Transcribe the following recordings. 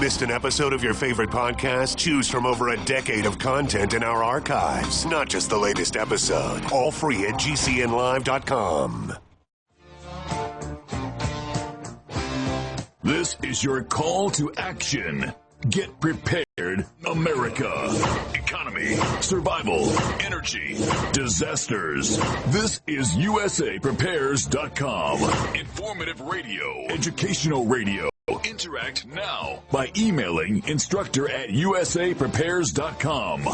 Missed an episode of your favorite podcast? Choose from over a decade of content in our archives, not just the latest episode. All free at GCNlive.com. This is your call to action. Get prepared, America. Economy, survival, energy, disasters. This is USAPrepares.com. Informative radio, educational radio. Interact now by emailing instructor@usaprepares.com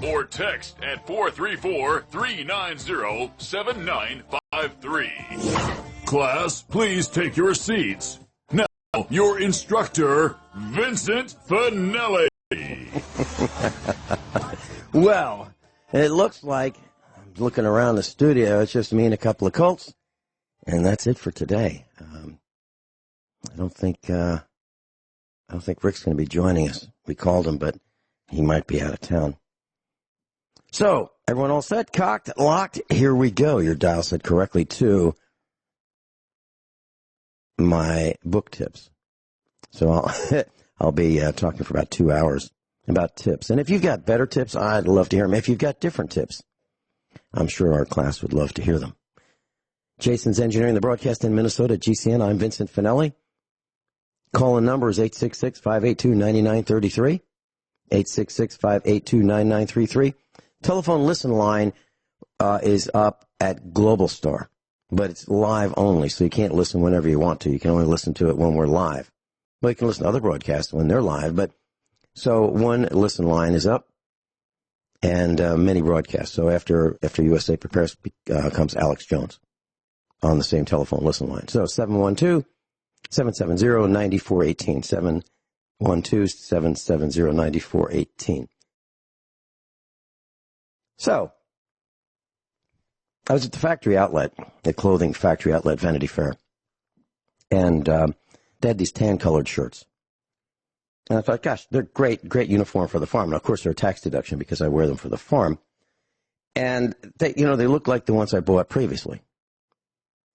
or text at 434-390-7953. Class, please take your seats. Now, your instructor, Vincent Finelli. Well, it looks like, I'm looking around the studio, it's just me and a couple of Colts, and that's it for today. I don't think Rick's going to be joining us. We called him, but he might be out of town. So, everyone all set, cocked, locked? Here we go. Your dial set correctly to my book tips. So I'll be talking for about 2 hours about tips. And if you've got better tips, I'd love to hear them. If you've got different tips, I'm sure our class would love to hear them. Jason's engineering the broadcast in Minnesota at GCN. I'm Vincent Finelli. Call-in number is 866-582-9933, 866-582-9933. Telephone listen line is up at Global Star, but it's live only, so you can't listen whenever you want to. You can only listen to it when we're live. Well, you can listen to other broadcasts when they're live, but so one listen line is up and many broadcasts. So after USA Prepares comes Alex Jones on the same telephone listen line. So 712-770-9418, 712-770-9418. So, I was at the factory outlet, the clothing factory outlet, Vanity Fair, and they had these tan-colored shirts. And I thought, gosh, they're great uniform for the farm. And, of course, they're a tax deduction because I wear them for the farm. And, they look like the ones I bought previously.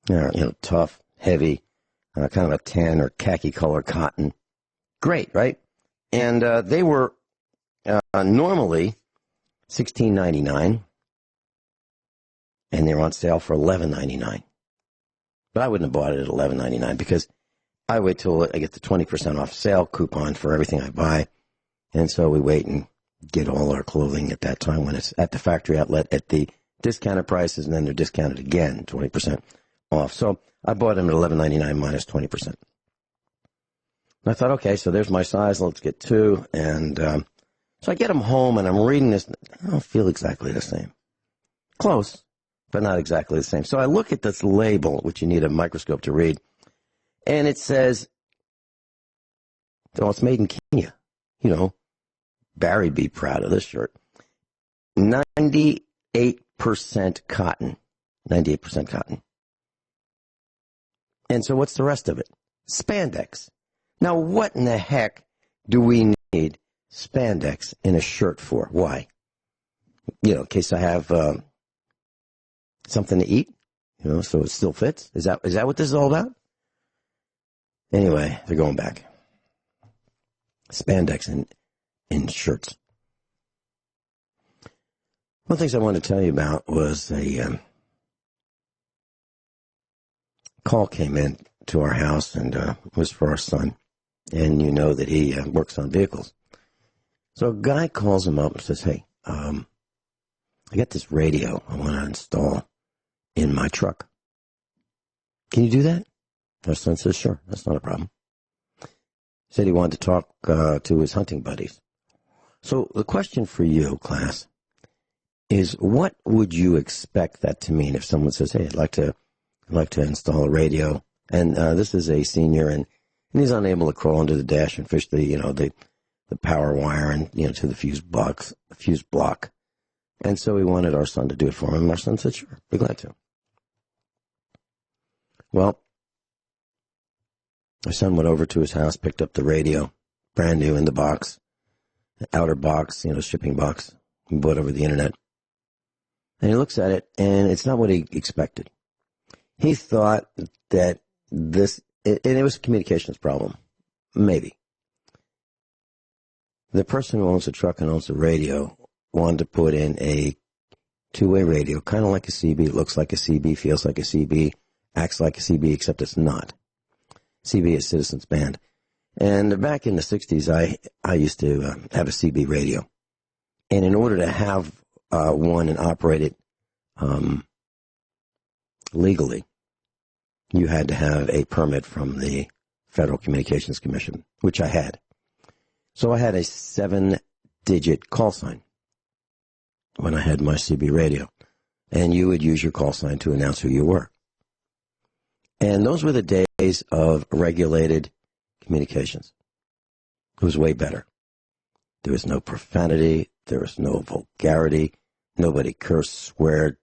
They're, tough, heavy, kind of a tan or khaki color cotton. Great, right? And they were normally $16.99, and they were on sale for $11.99. But I wouldn't have bought it at $11.99 because I wait till I get the 20% off sale coupon for everything I buy, and so we wait and get all our clothing at that time when it's at the factory outlet at the discounted prices, and then they're discounted again, 20% off. So I bought them at $11.99 minus 20%. And I thought, okay, so there's my size. Let's get two. And so I get them home, and I'm reading this. I don't feel exactly the same. Close, but not exactly the same. So I look at this label, which you need a microscope to read, and it says, it's made in Kenya. Barry be proud of this shirt. 98% cotton. 98% cotton. And so what's the rest of it? Spandex. Now, what in the heck do we need spandex in a shirt for? Why? In case I have something to eat, so it still fits. Is that what this is all about? Anyway, they're going back. Spandex in shirts. One of the things I wanted to tell you about was a call came in to our house, and was for our son. And you know that he works on vehicles. So a guy calls him up and says, hey, I got this radio I want to install in my truck. Can you do that? Our son says, sure, that's not a problem. Said he wanted to talk to his hunting buddies. So the question for you, class, is what would you expect that to mean if someone says, hey, I'd like to install a radio, and this is a senior, and he's unable to crawl into the dash and fish the power wire and to the fuse block, and so he wanted our son to do it for him. Our son said, "Sure, be glad to." Well, our son went over to his house, picked up the radio, brand new in the box, outer box, shipping box, he bought over the internet, and he looks at it, and it's not what he expected. He thought that and it was a communications problem. Maybe. the person who owns the truck and owns the radio wanted to put in a two-way radio, kind of like a CB. It looks like a CB, feels like a CB, acts like a CB, except it's not. CB is Citizens Band. And back in the 60s, I used to have a CB radio. And in order to have one and operate it legally, you had to have a permit from the Federal Communications Commission, which I had. So I had a 7-digit call sign when I had my CB radio. And you would use your call sign to announce who you were. And those were the days of regulated communications. It was way better. There was no profanity. There was no vulgarity. Nobody cursed, sweared,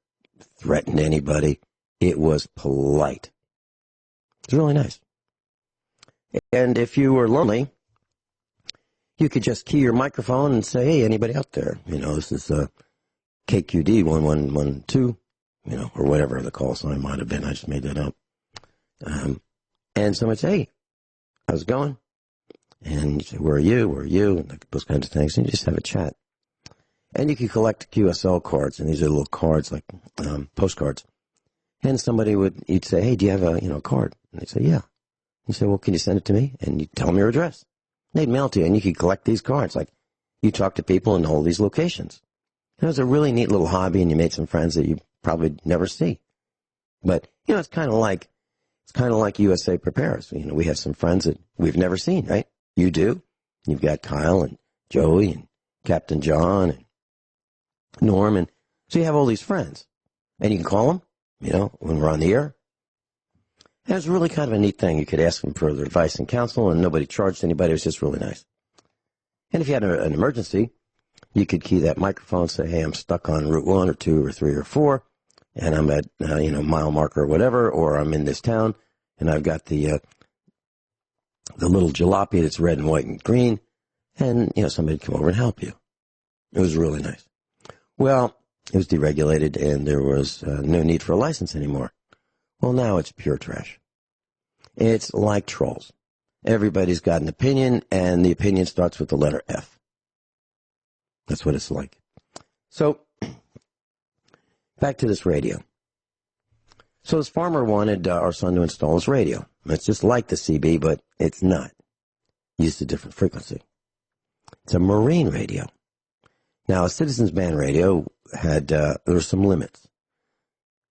threatened anybody. It was polite. It was really nice. And if you were lonely, you could just key your microphone and say, hey, anybody out there? You know, this is KQD 1112, you know, or whatever the call sign might have been. I just made that up. And someone would say, hey, how's it going? And you say, where are you? Where are you? And those kinds of things. And you just have a chat. And you can collect QSL cards. And these are little cards like postcards. And you'd say, hey, do you have a card? And they'd say, yeah. You say, well, can you send it to me? And you tell them your address. They'd mail it to you. And you could collect these cards. Like you talk to people in all these locations. It was a really neat little hobby. And you made some friends that you probably never see. But, you know, it's kind of like USA Prepares. You know, we have some friends that we've never seen, right? You do. You've got Kyle and Joey and Captain John and Norm. And so you have all these friends. And you can call them, you know, when we're on the air. And it was really kind of a neat thing. You could ask them for their advice and counsel, and nobody charged anybody. It was just really nice. And if you had an emergency, you could key that microphone and say, hey, I'm stuck on Route 1 or 2 or 3 or 4. And I'm at, mile marker or whatever, or I'm in this town, and I've got the little jalopy that's red and white and green, and, you know, somebody'd come over and help you. It was really nice. Well, it was deregulated, and there was no need for a license anymore. Well, now it's pure trash. It's like trolls. Everybody's got an opinion, and the opinion starts with the letter F. That's what it's like. So, back to this radio. So this farmer wanted our son to install his radio. It's just like the CB, but it's not. Used a different frequency. It's a marine radio. Now, a Citizens Band radio there were some limits.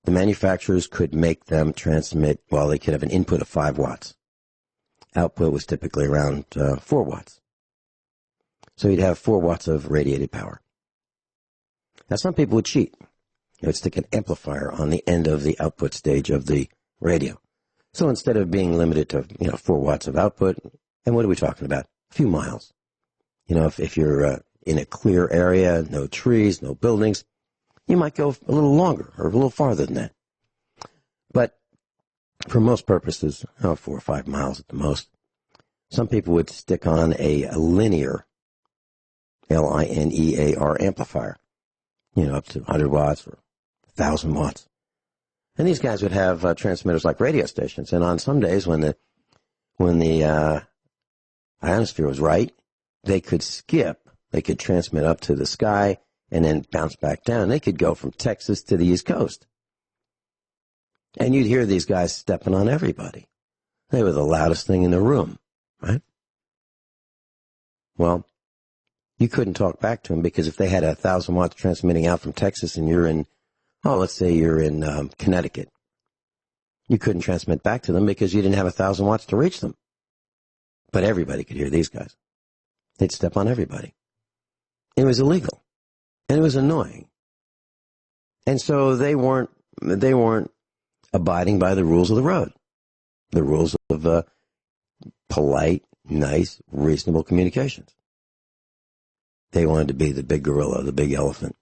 The manufacturers could make them transmit, they could have an input of 5 watts. Output was typically around 4 watts. So you'd have 4 watts of radiated power. Now, some people would cheat. They would stick an amplifier on the end of the output stage of the radio. So instead of being limited to, 4 watts of output, and what are we talking about? A few miles. If you're in a clear area, no trees, no buildings, you might go a little longer or a little farther than that. But for most purposes, 4 or 5 miles at the most, some people would stick on a linear, LINEAR amplifier, up to 100 watts or 1,000 watts. And these guys would have transmitters like radio stations. And on some days when the ionosphere was right, they could transmit up to the sky and then bounce back down. They could go from Texas to the East Coast. And you'd hear these guys stepping on everybody. They were the loudest thing in the room, right? Well, you couldn't talk back to them because if they had 1,000 watts transmitting out from Texas and you're in, let's say you're in Connecticut, you couldn't transmit back to them because you didn't have 1,000 watts to reach them. But everybody could hear these guys. They'd step on everybody. It was illegal. And it was annoying. And so they weren't abiding by the rules of the road. The rules of polite, nice, reasonable communications. They wanted to be the big gorilla, the big elephant.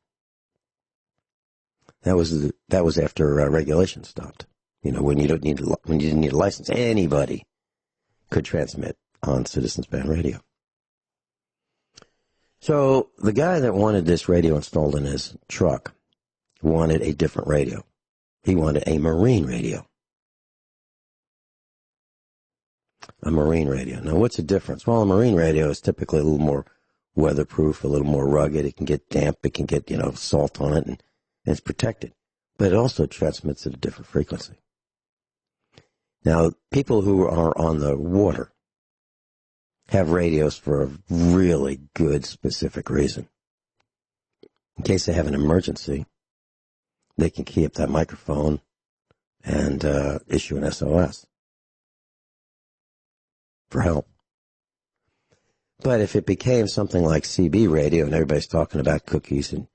That was after regulation stopped. When you didn't need a license, anybody could transmit on Citizens Band radio. So the guy that wanted this radio installed in his truck wanted a different radio. He wanted a marine radio. A marine radio. Now, what's the difference? Well, a marine radio is typically a little more weatherproof, a little more rugged. It can get damp. It can get, salt on it, and it's protected. But it also transmits at a different frequency. Now, people who are on the water have radios for a really good specific reason. In case they have an emergency, they can key up that microphone and issue an SOS for help. But if it became something like CB radio and everybody's talking about cookies and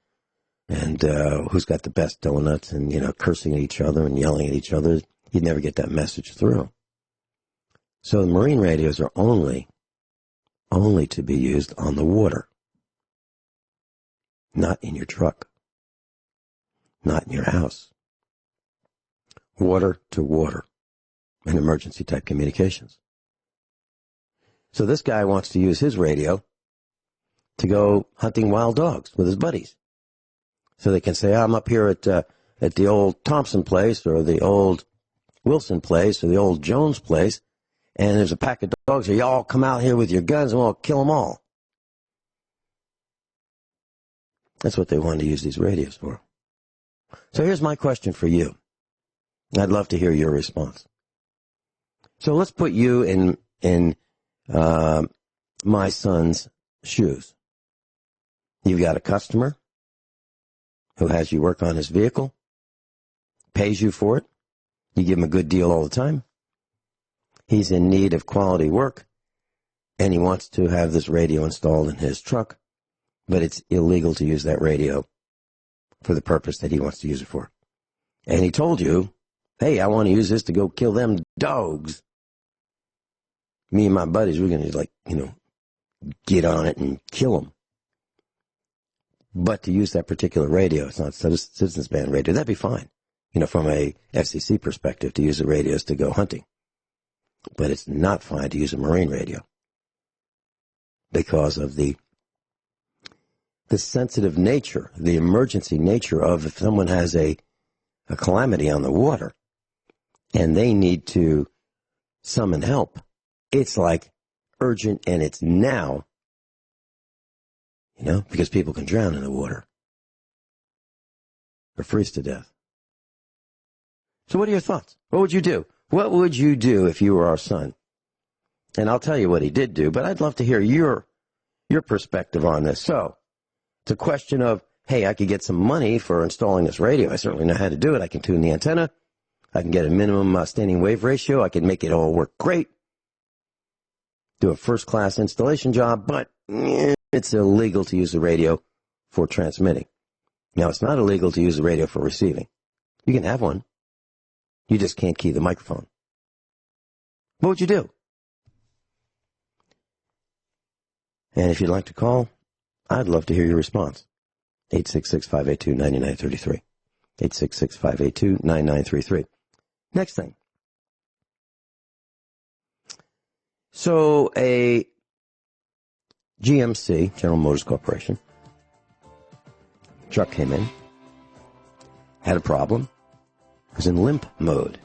who's got the best donuts and, cursing at each other and yelling at each other, you'd never get that message through. So the marine radios are only to be used on the water, not in your truck, not in your house. Water to water and emergency type communications. So this guy wants to use his radio to go hunting wild dogs with his buddies. So they can say, I'm up here at the old Thompson place or the old Wilson place or the old Jones place, and there's a pack of dogs here. Y'all come out here with your guns and we'll kill them all. That's what they wanted to use these radios for. So here's my question for you. I'd love to hear your response. So let's put you in my son's shoes. You've got a customer who has you work on his vehicle, pays you for it. You give him a good deal all the time. He's in need of quality work, and he wants to have this radio installed in his truck, but it's illegal to use that radio for the purpose that he wants to use it for. And he told you, hey, I want to use this to go kill them dogs. Me and my buddies, we're going to, get on it and kill them. But to use that particular radio, it's not citizens band radio, that'd be fine. From a FCC perspective, to use the radios to go hunting. But it's not fine to use a marine radio because of the sensitive nature, the emergency nature of if someone has a calamity on the water and they need to summon help. It's like urgent and it's now, because people can drown in the water or freeze to death. So what are your thoughts? What would you do? What would you do if you were our son? And I'll tell you what he did do, but I'd love to hear your perspective on this. So it's a question of, hey, I could get some money for installing this radio. I certainly know how to do it. I can tune the antenna. I can get a minimum standing wave ratio. I can make it all work great. Do a first-class installation job, but it's illegal to use the radio for transmitting. Now, it's not illegal to use the radio for receiving. You can have one. You just can't key the microphone. What would you do? And if you'd like to call, I'd love to hear your response. 866-582-9933. 866-582-9933. Next thing. So a GMC, General Motors Corporation, truck came in, had a problem, was in limp mode.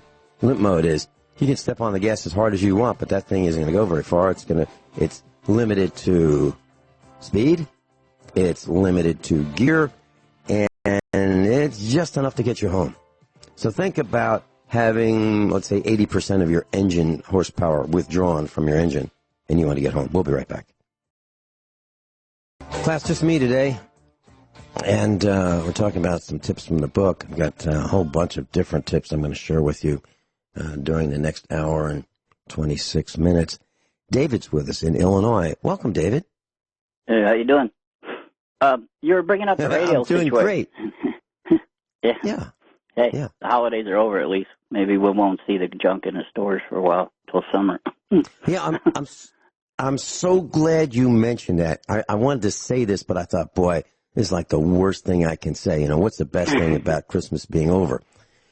Limp mode is you can step on the gas as hard as you want, but that thing isn't going to go very far. It's limited to speed, it's limited to gear, and it's just enough to get you home. So think about having, let's say, 80% of your engine horsepower withdrawn from your engine, and you want to get home. We'll be right back. Class, just me today, and we're talking about some tips from the book. I've got a whole bunch of different tips I'm going to share with you during the next hour and 26 minutes. David's with us in Illinois. Welcome, David. Hey, how you doing? You were bringing up the radio I'm doing situation. great. Yeah. Hey, yeah. The holidays are over at least. Maybe we won't see the junk in the stores for a while, till summer. Yeah, I'm so glad you mentioned that. I wanted to say this, but I thought, boy, this is like the worst thing I can say. What's the best thing about Christmas being over?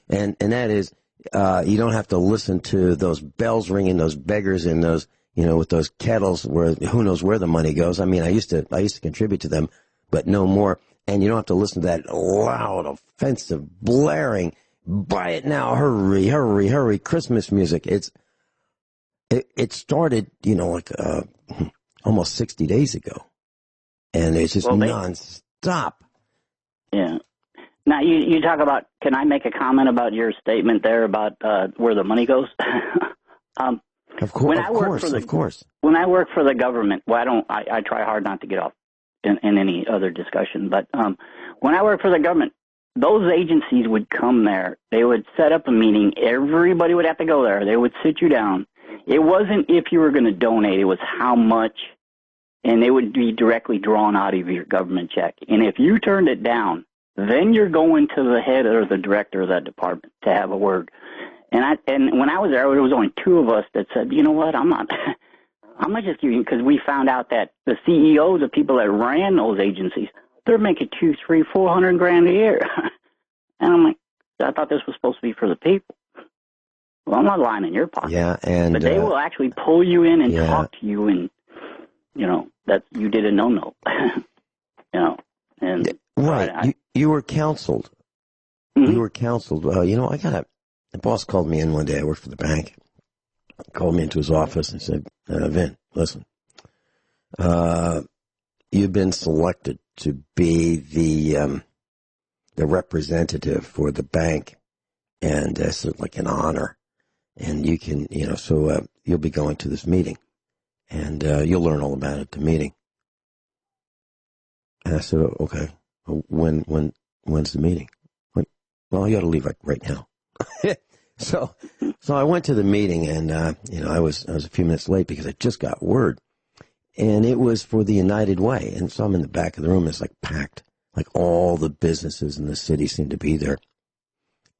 And that is, you don't have to listen to those bells ringing, those beggars and those, with those kettles where who knows where the money goes. I mean, I used to contribute to them, but no more. And you don't have to listen to that loud, offensive, blaring, buy it now, hurry, hurry, hurry, Christmas music. It started, almost 60 days ago. And it's just nonstop. Yeah. Now, you talk about, can I make a comment about your statement there about where the money goes? Of course. When I work for the government, well, I try hard not to get off in any other discussion, but when I work for the government, those agencies would come there. They would set up a meeting. Everybody would have to go there. They would sit you down. It wasn't if you were going to donate. It was how much, and they would be directly drawn out of your government check. And if you turned it down, then you're going to the head or the director of that department to have a word. And when I was there, there was only two of us that said, you know what, I'm not just giving you, because we found out that the CEOs, the people that ran those agencies, they're making $200,000-$400,000 a year. And I'm like, I thought this was supposed to be for the people. Well, I'm not lying in your pocket. Yeah, but they will actually pull you in and talk to you, and that you did a no. And right, you were counseled. Mm-hmm. You were counseled. The boss called me in one day. I worked for the bank. He called me into his office and said, Vin, listen, you've been selected to be the representative for the bank, and it's like an honor. And you can, so you'll be going to this meeting, and you'll learn all about it at the meeting. And I said, okay, when's the meeting? Well, you got to leave right now. So I went to the meeting, and I was a few minutes late because I just got word, and it was for the United Way. And so I'm in the back of the room. It's like packed, like all the businesses in the city seem to be there,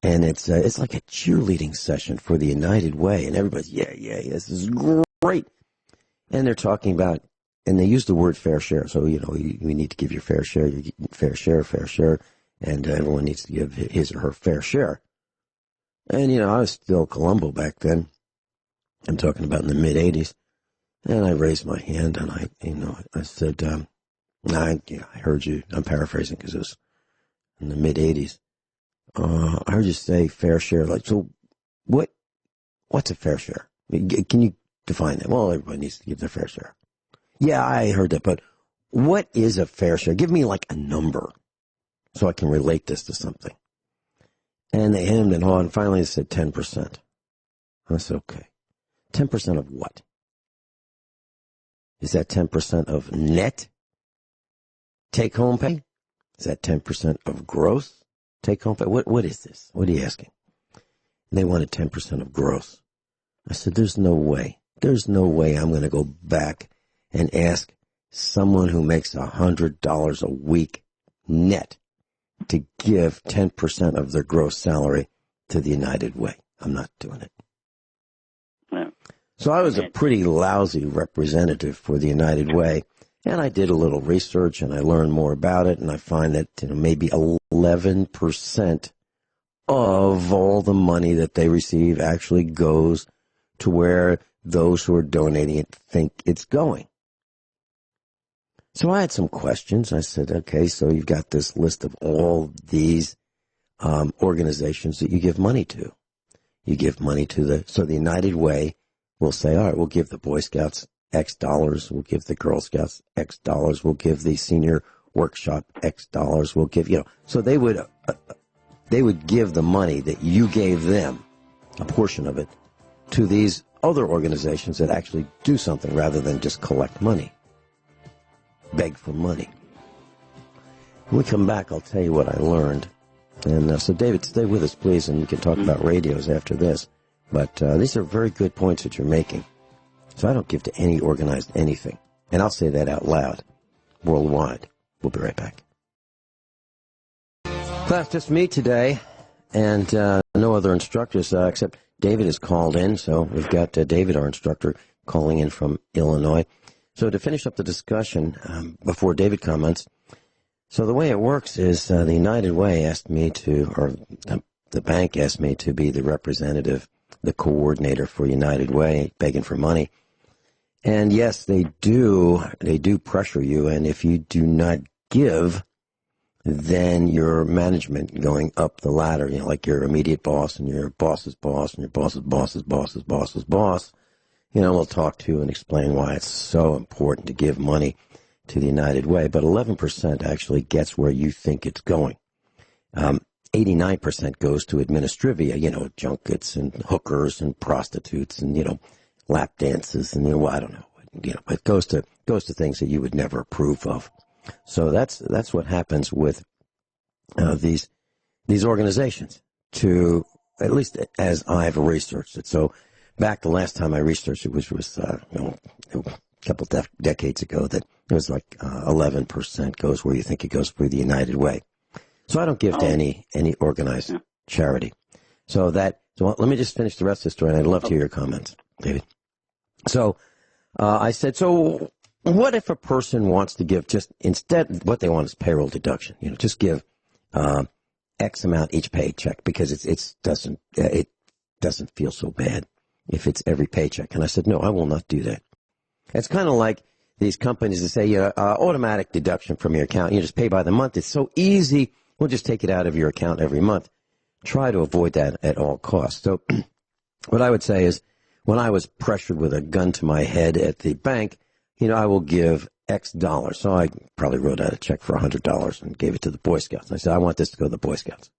and it's like a cheerleading session for the United Way, and everybody's yeah, this is great, and they're talking about, and they use the word fair share. So we need to give your fair share, fair share, and everyone needs to give his or her fair share. And, I was still Columbo back then. I'm talking about in the mid-'80s. And I raised my hand, and I said, I heard you. I'm paraphrasing because it was in the mid-'80s. I heard you say fair share. Like, so what's a fair share? Can you define that? Well, everybody needs to give their fair share. Yeah, I heard that, but what is a fair share? Give me like a number so I can relate this to something. And they hemmed and hawed, and finally they said 10%. I said, okay. 10% of what? Is that 10% of net take-home pay? Is that 10% of gross take-home pay? What is this? What are you asking? And they wanted 10% of gross. I said, there's no way. There's no way I'm going to go back and ask someone who makes $100 a week net to give 10% of their gross salary to the United Way. I'm not doing it. Yeah. So I was a pretty lousy representative for the United Way, and I did a little research, and I learned more about it, and I find that maybe 11% of all the money that they receive actually goes to where those who are donating it think it's going. So I had some questions. I said, okay, so you've got this list of all these organizations that you give money to. You give money to so the United Way will say, all right, we'll give the Boy Scouts X dollars. We'll give the Girl Scouts X dollars. We'll give the Senior Workshop X dollars. We'll give, so they would give the money that you gave them, a portion of it, to these other organizations that actually do something rather than just collect money. Beg for money. When we come back, I'll tell you what I learned. And so, David, stay with us, please, and we can talk about radios after this. But these are very good points that you're making. So I don't give to any organized anything. And I'll say that out loud, worldwide. We'll be right back. Class, just me today, and no other instructors except David is called in. So we've got David, our instructor, calling in from Illinois. So to finish up the discussion, before David comments, so the way it works is the United Way asked me to, or the bank asked me to be the representative, the coordinator for United Way, begging for money. And yes, they do pressure you, and if you do not give, then your management going up the ladder, like your immediate boss and your boss's boss and your boss's boss's boss's boss's boss, we'll talk to you and explain why it's so important to give money to the United Way, but 11% actually gets where you think it's going. 89% goes to administrivia, junkets and hookers and prostitutes and, lap dances and, I don't know, it goes to things that you would never approve of. So that's what happens with these organizations, to at least as I've researched it. So back the last time I researched it was a couple decades ago, that it was like 11% goes where you think it goes for the United Way. So I don't give to any organized charity. So let me just finish the rest of the story, and I'd love to hear your comments, David. So I said, so what if a person wants to give instead what they want is payroll deduction? Just give X amount each paycheck, because it doesn't feel so bad if it's every paycheck. And I said, no, I will not do that. It's kind of like these companies that say, automatic deduction from your account. You just pay by the month. It's so easy. We'll just take it out of your account every month. Try to avoid that at all costs. So what I would say is, when I was pressured with a gun to my head at the bank, I will give X dollars. So I probably wrote out a check for $100 and gave it to the Boy Scouts. I said, I want this to go to the Boy Scouts.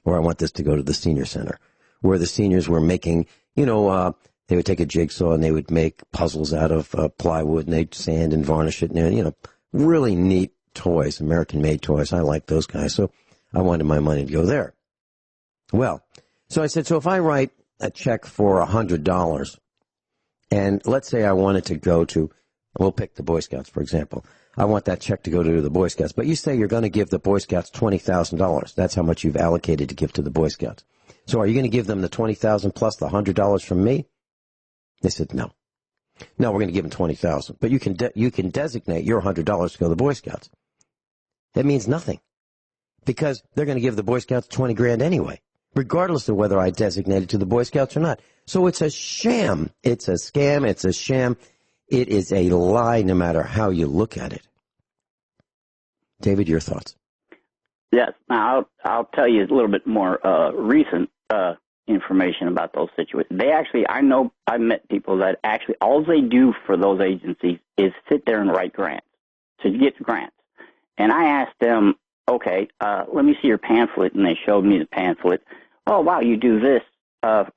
Or I want this to go to the senior center, where the seniors were making, they would take a jigsaw and they would make puzzles out of plywood, and they'd sand and varnish it. And, really neat toys, American-made toys. I like those guys. So I wanted my money to go there. Well, so I said, so if I write a check for $100, and let's say I wanted to go to, we'll pick the Boy Scouts, for example. I want that check to go to the Boy Scouts. But you say you're going to give the Boy Scouts $20,000. That's how much you've allocated to give to the Boy Scouts. So are you going to give them the $20,000 plus the $100 from me? They said, no. No, we're going to give them $20,000. But you can designate your $100 to go to the Boy Scouts. That means nothing, because they're going to give the Boy Scouts $20,000 anyway, regardless of whether I designate it to the Boy Scouts or not. So it's a sham. It's a scam. It's a sham. It is a lie, no matter how you look at it. David, your thoughts? Yes. Now, I'll tell you a little bit more recent information about those situations. I've met people that actually, all they do for those agencies is sit there and write grants. So you get grants. And I asked them, okay, let me see your pamphlet. And they showed me the pamphlet. Oh, wow, you do this.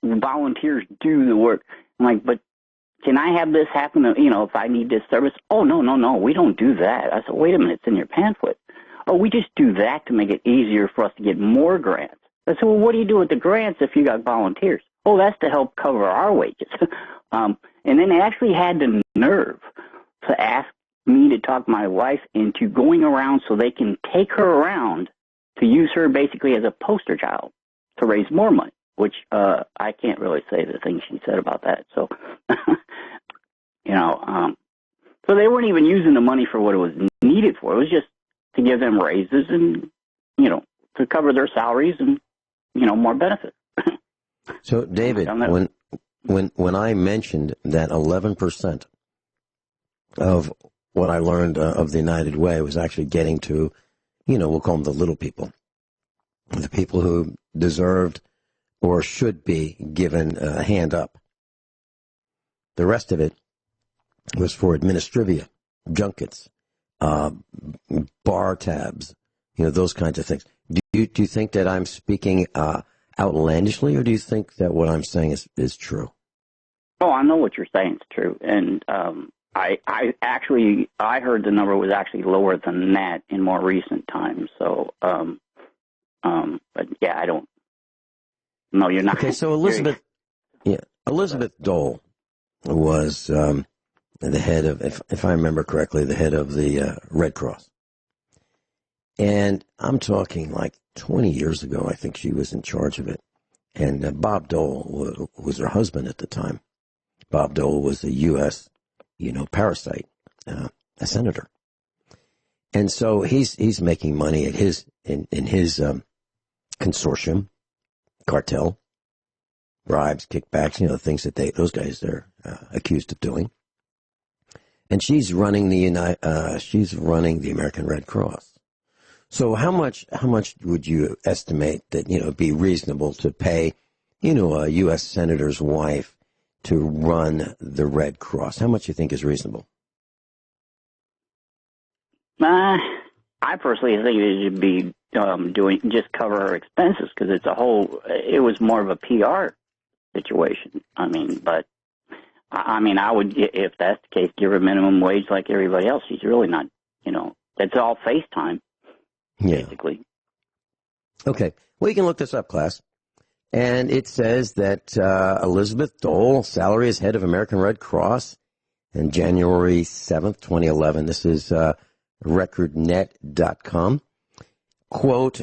Volunteers do the work. I'm like, but can I have this happen, if I need this service? Oh, no, we don't do that. I said, wait a minute, it's in your pamphlet. Oh, we just do that to make it easier for us to get more grants. I said, well, what do you do with the grants if you got volunteers? Oh, that's to help cover our wages. And then they actually had the nerve to ask me to talk my wife into going around so they can take her around to use her basically as a poster child to raise more money, which I can't really say the things she said about that. So, so they weren't even using the money for what it was needed for. It was just to give them raises and, to cover their salaries and, more benefits. So, David, when I mentioned that 11% of what I learned of the United Way was actually getting to, we'll call them the little people, the people who deserved or should be given a hand up. The rest of it was for administrivia, junkets, bar tabs, those kinds of things. Do you think that I'm speaking outlandishly, or do you think that what I'm saying is true? Oh, I know what you're saying is true. And I heard the number was actually lower than that in more recent times. So, but yeah, I don't. No, you're not. Okay, so Elizabeth Dole was the head of, if I remember correctly, the head of the Red Cross. And I'm talking like 20 years ago, I think she was in charge of it. And Bob Dole was her husband at the time. Bob Dole was a U.S., parasite, a senator. And so he's making money at in his consortium, cartel, bribes, kickbacks, things that those guys are accused of doing. And she's running the American Red Cross. So how much would you estimate that, it'd be reasonable to pay, a U.S. senator's wife to run the Red Cross? How much do you think is reasonable? I personally think it should be just cover our expenses because it was more of a PR situation. I mean, but I would, if that's the case, give her minimum wage like everybody else. She's really not, it's all FaceTime, basically. Okay. Well, you can look this up, class. And it says that Elizabeth Dole, salary as head of American Red Cross, on January 7th, 2011. This is recordnet.com. Quote,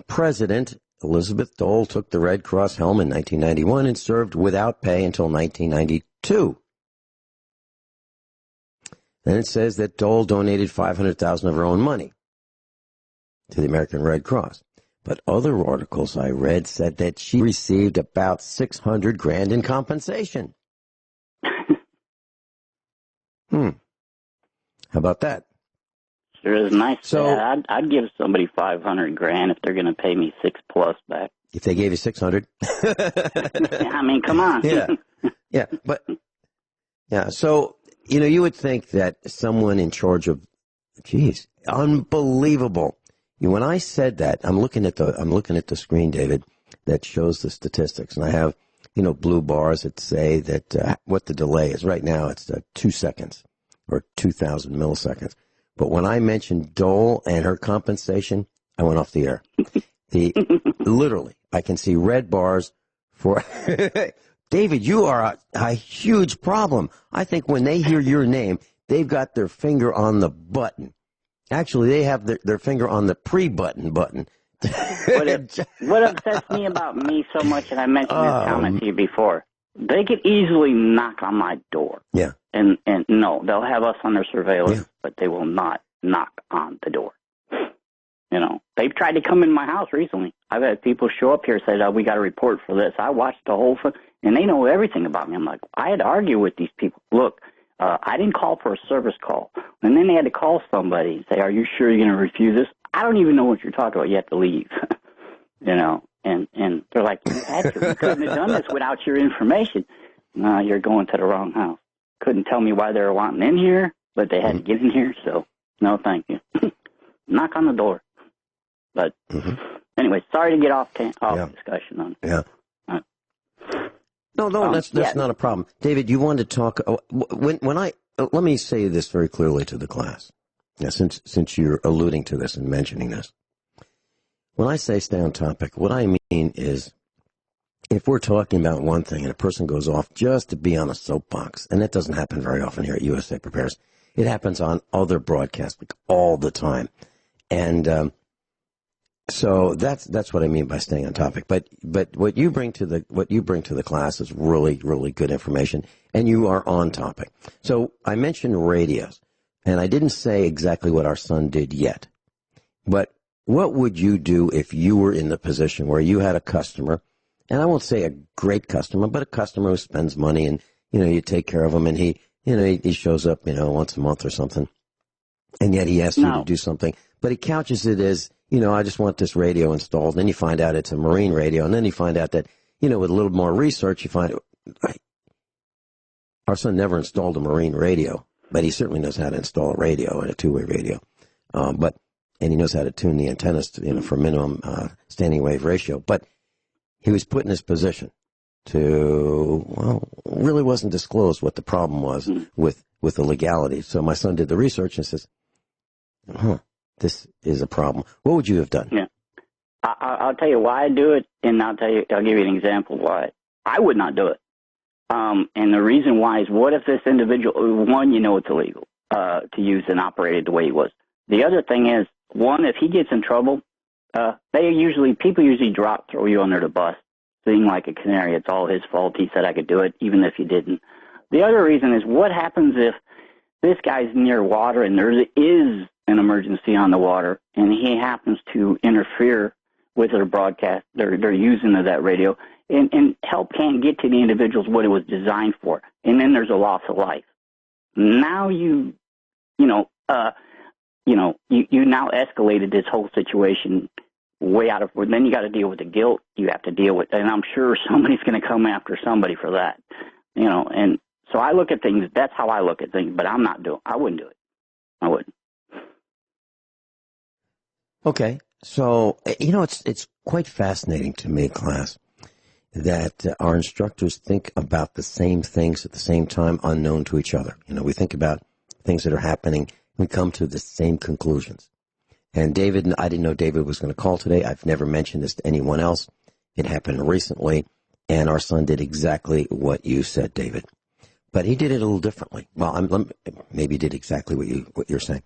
President Elizabeth Dole took the Red Cross helm in 1991 and served without pay until 1992. Then it says that Dole donated $500,000 of her own money to the American Red Cross. But other articles I read said that she received about $600,000 in compensation. How about that? Sure is nice. So I'd give somebody $500,000 if they're going to pay me $6+ back. If they gave you 600, I mean, come on. yeah. So you would think that someone in charge of, unbelievable. When I said that, I'm looking at the screen, David, that shows the statistics, and I have blue bars that say that what the delay is. Right now, it's 2 seconds or 2,000 milliseconds. But when I mentioned Dole and her compensation, I went off the air. Literally, I can see red bars for David. You are a huge problem. I think when they hear your name, they've got their finger on the button. Actually, they have their finger on the pre-button. What upsets me about me so much, and I mentioned this comment to you before, they could easily knock on my door. Yeah. And no, they'll have us on their surveillance, but they will not knock on the door. They've tried to come in my house recently. I've had people show up here and say, we got a report for this. I watched the whole thing, and they know everything about me. I'm like, I had to argue with these people. Look, I didn't call for a service call. And then they had to call somebody and say, are you sure you're going to refuse this? I don't even know what you're talking about. You have to leave. And they're like, you had to. You couldn't have done this without your information. No, you're going to the wrong house. Couldn't tell me why they were wanting in here, but they had to get in here, so no thank you. Knock on the door. But anyway, sorry to get off discussion on it. Yeah. No, that's not a problem. David, you wanted to talk, let me say this very clearly to the class, since you're alluding to this and mentioning this. When I say stay on topic, what I mean is if we're talking about one thing and a person goes off just to be on a soapbox, and that doesn't happen very often here at USA Prepares, it happens on other broadcasts all the time. And so that's what I mean by staying on topic. But what you bring to the class is really, really good information, and you are on topic. So I mentioned radios, and I didn't say exactly what our son did yet. But what would you do if you were in the position where you had a customer, and I won't say a great customer, but a customer who spends money, and you take care of him, and he shows up once a month or something, and yet he asks you to do something, but he couches it as I just want this radio installed. And then you find out it's a marine radio. And then you find out that, with a little more research, you find our son never installed a marine radio, but he certainly knows how to install a radio and a two-way radio. And he knows how to tune the antennas to, for minimum standing wave ratio. But he was put in this position really wasn't disclosed what the problem was with the legality. So my son did the research and says, this is a problem. What would you have done? Yeah, I'll tell you why I do it, and I'll give you an example why I would not do it. And the reason why is, what if this individual, one, it's illegal to use and operate it the way he was. The other thing is, one, if he gets in trouble, people usually throw you under the bus, seeing like a canary. It's all his fault. He said I could do it, even if he didn't. The other reason is, what happens if this guy's near water and there is an emergency on the water, and he happens to interfere with their broadcast, their using of that radio, and help can't get to the individuals what it was designed for, and then there's a loss of life. Now you now escalated this whole situation way out of. Then you got to deal with the guilt. You have to deal with, and I'm sure somebody's going to come after somebody for that. And so I look at things. That's how I look at things. But I wouldn't do it. I wouldn't. Okay. So, it's quite fascinating to me, class, that our instructors think about the same things at the same time, unknown to each other. We think about things that are happening. We come to the same conclusions. And David, I didn't know David was going to call today. I've never mentioned this to anyone else. It happened recently, and our son did exactly what you said, David. But he did it a little differently. Well, maybe he did exactly what you're saying.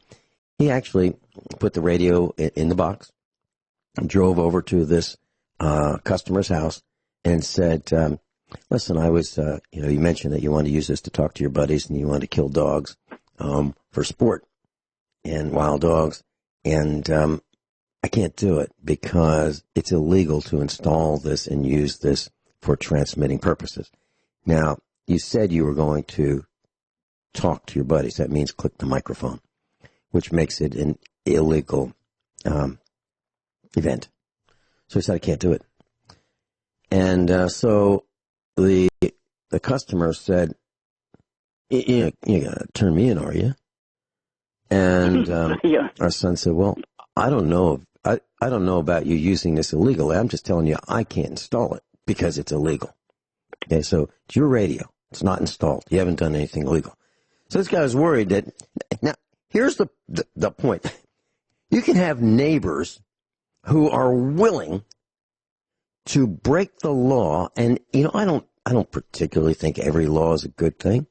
He actually put the radio in the box, and drove over to this customer's house, and said, listen, I was, you mentioned that you wanted to use this to talk to your buddies, and you wanted to kill dogs for sport and wild dogs. And I can't do it because it's illegal to install this and use this for transmitting purposes. Now, you said you were going to talk to your buddies. That means click the microphone, which makes it an illegal event. So he said, I can't do it. And so the customer said, you're going to turn me in, are you? And yeah. Our son said, well, I don't know. I don't know about you using this illegally. I'm just telling you I can't install it because it's illegal. Okay, so it's your radio. It's not installed. You haven't done anything illegal. So this guy was worried that, now, here's the point. You can have neighbors who are willing to break the law, and, I don't particularly think every law is a good thing.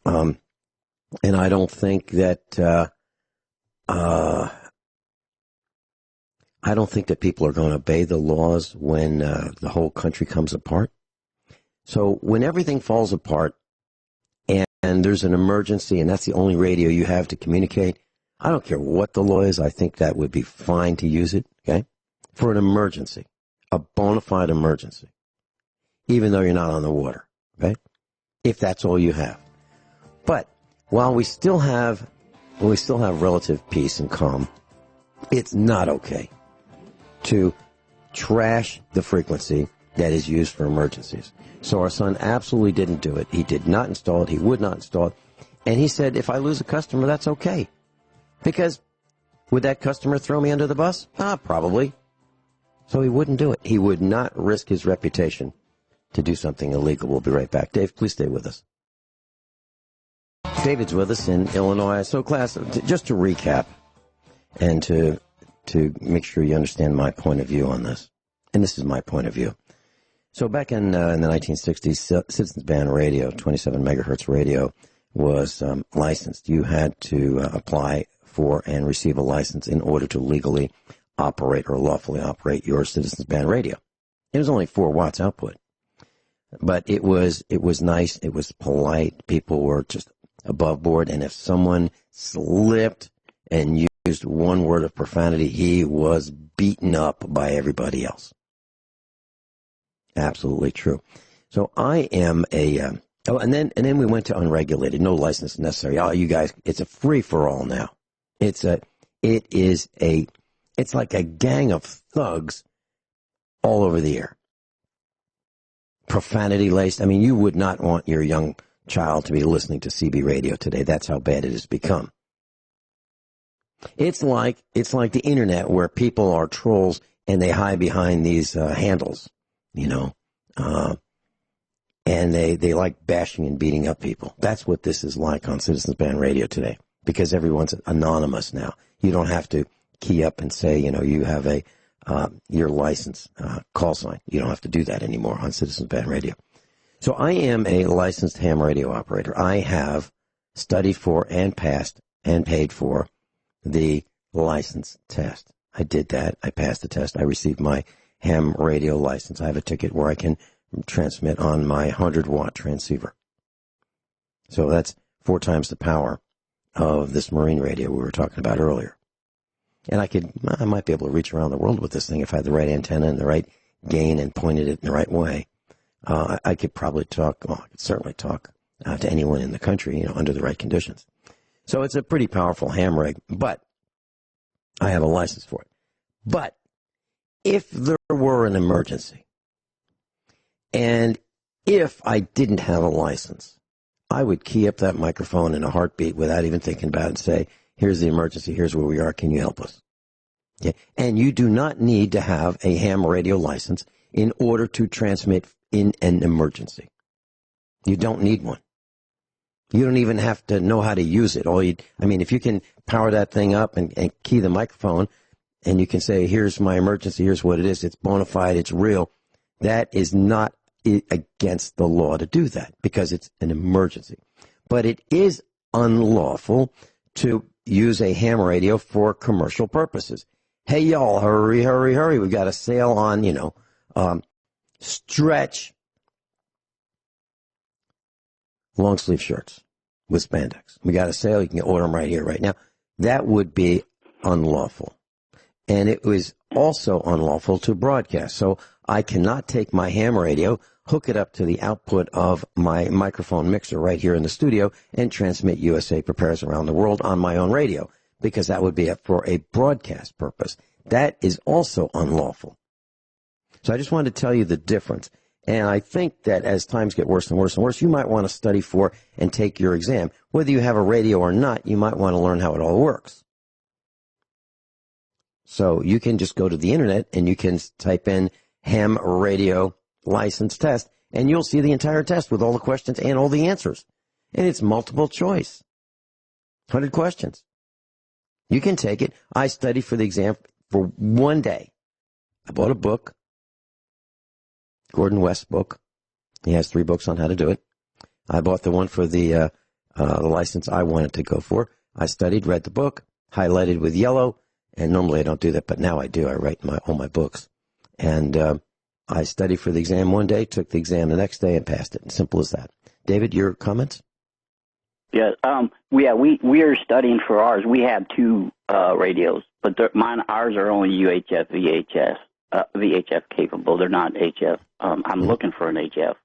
And I don't think that people are going to obey the laws when the whole country comes apart. So when everything falls apart and there's an emergency and that's the only radio you have to communicate, I don't care what the law is. I think that would be fine to use it, okay, for an emergency, a bona fide emergency, even though you're not on the water, okay, if that's all you have. But while we still have relative peace and calm, it's not okay to trash the frequency that is used for emergencies. So our son absolutely didn't do it. He did not install it. He would not install it. And he said, if I lose a customer, that's okay. Because would that customer throw me under the bus? Probably. So he wouldn't do it. He would not risk his reputation to do something illegal. We'll be right back. Dave, please stay with us. David's with us in Illinois. So, class, just to recap and to make sure you understand my point of view on this, and this is my point of view. So back in the 1960s, Citizens Band radio, 27 megahertz radio, was licensed. You had to apply for and receive a license in order to legally operate or lawfully operate your Citizens Band radio. It was only 4 watts output, but it was nice. It was polite. People were just above board, and if someone slipped and used one word of profanity, he was beaten up by everybody else. Absolutely true. So I am and then we went to unregulated, no license necessary. Oh, you guys, it's a free for all now. It's like a gang of thugs all over the air. Profanity laced. I mean, you would not want your young child to be listening to CB radio today. That's how bad it has become. It's like the internet where people are trolls and they hide behind these handles, and they like bashing and beating up people. That's what this is like on Citizens Band Radio today, because everyone's anonymous now. You don't have to key up and say, you have your license call sign. You don't have to do that anymore on Citizens Band Radio. So I am a licensed ham radio operator. I have studied for and passed and paid for the license test. I did that. I passed the test. I received my ham radio license. I have a ticket where I can transmit on my 100-watt transceiver. So that's 4 times the power of this marine radio we were talking about earlier. And I might be able to reach around the world with this thing if I had the right antenna and the right gain and pointed it in the right way. I could probably I could certainly talk to anyone in the country, under the right conditions. So it's a pretty powerful ham rig, but I have a license for it. But if there were an emergency, and if I didn't have a license, I would key up that microphone in a heartbeat without even thinking about it and say, here's the emergency, here's where we are, can you help us? Okay? And you do not need to have a ham radio license in order to transmit in an emergency. You don't need one. You don't even have to know how to use it. If you can power that thing up and key the microphone, and you can say, here's my emergency, here's what it is, it's bona fide, it's real, that is not against the law to do that because it's an emergency. But it is unlawful to use a ham radio for commercial purposes. Hey, y'all, hurry, hurry, hurry. We've got a sale on, stretch long sleeve shirts with spandex. We got a sale. You can order them right here, right now. That would be unlawful. And it was also unlawful to broadcast. So I cannot take my ham radio, hook it up to the output of my microphone mixer right here in the studio, and transmit USA Prepares around the world on my own radio, because that would be for a broadcast purpose. That is also unlawful. So I just wanted to tell you the difference. And I think that as times get worse and worse and worse, you might want to study for and take your exam. Whether you have a radio or not, you might want to learn how it all works. So you can just go to the internet and you can type in ham radio license test, and you'll see the entire test with all the questions and all the answers. And it's multiple choice. 100 questions. You can take it. I studied for the exam for one day. I bought a book, Gordon West's book. He has 3 books on how to do it. I bought the one for the license I wanted to go for. I studied, read the book, highlighted with yellow, and normally I don't do that, but now I do. I write all my books. And I studied for the exam one day, took the exam the next day, and passed it. Simple as that. David, your comments? Yeah, we are studying for ours. We have 2 radios, but ours are only UHF, VHF capable. They're not HF. I'm looking for an HF.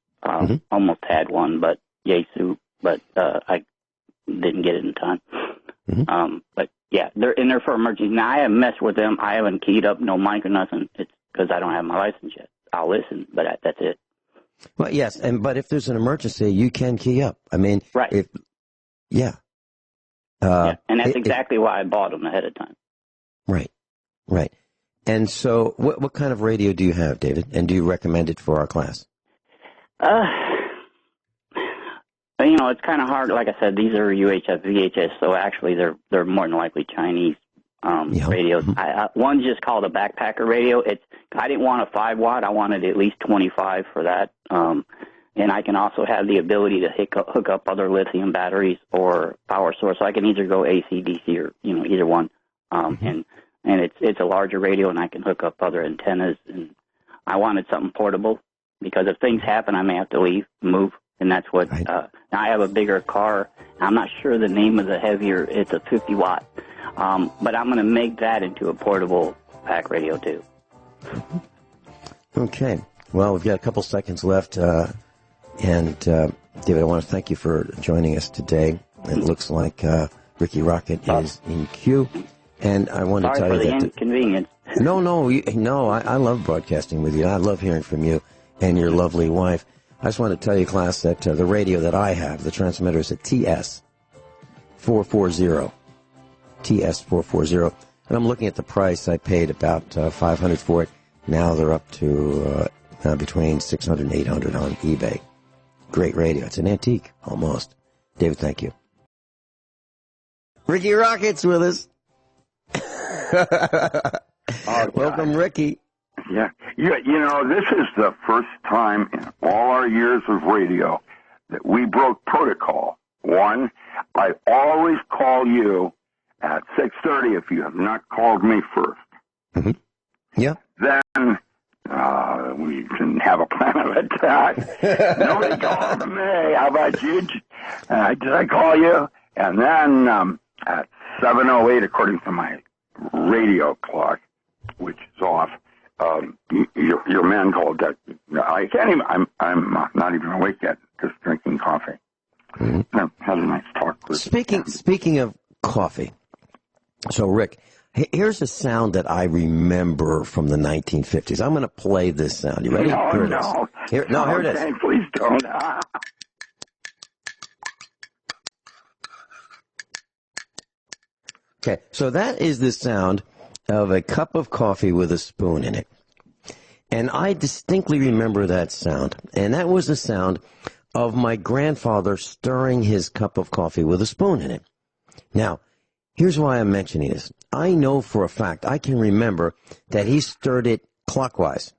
Almost had one, but Yaesu, but I didn't get it in time. But yeah, they're for emergency. Now I haven't messed with them. I haven't keyed up no mic or nothing. It's because I don't have my license yet. I'll listen, but that's it. Well, yes, but if there's an emergency, you can key up. Right. Yeah, and that's exactly why I bought them ahead of time. Right. And so what kind of radio do you have, David? And do you recommend it for our class? It's kind of hard. Like I said, these are UHF, VHS, so actually they're more than likely Chinese radios. One's just called a backpacker radio. I didn't want a 5-watt. I wanted at least 25 for that. And I can also have the ability to hook up other lithium batteries or power source. So I can either go AC, DC, or either one. And it's a larger radio, and I can hook up other antennas. And I wanted something portable because if things happen, I may have to move, and that's what. Right. Now I have a bigger car. I'm not sure the name of the heavier. It's a 50-watt, but I'm going to make that into a portable pack radio too. Okay. Well, we've got a couple seconds left. And David, I want to thank you for joining us today. It looks like Ricky Rocket is in queue, and I want to tell you that. Sorry for the inconvenience. No. I love broadcasting with you. I love hearing from you and your lovely wife. I just want to tell you, class, that the radio that I have, the transmitter, is a TS440. TS440, and I'm looking at the price. I paid about $500 for it. Now they're up to between $600 and $800 on eBay. Great radio. It's an antique, almost. David, thank you. Ricky Rocket's with us. Welcome, Ricky. Yeah. This is the first time in all our years of radio that we broke protocol. One, I always call you at 6:30 if you have not called me first. Mm-hmm. Yeah. Then we can have a plan of attack. Nobody called me. How about you? Did I call you? And then at 7:08, according to my radio clock, which is off, your man called. I can't even. I'm not even awake yet. Just drinking coffee. Mm-hmm. Had a nice talk with. Speaking of coffee, so Rick. Here's a sound that I remember from the 1950s. I'm going to play this sound. You ready? Here it is. Here it is. Please don't. Okay, so that is the sound of a cup of coffee with a spoon in it. And I distinctly remember that sound. And that was the sound of my grandfather stirring his cup of coffee with a spoon in it. Now, here's why I'm mentioning this. I know for a fact, I can remember that he stirred it clockwise.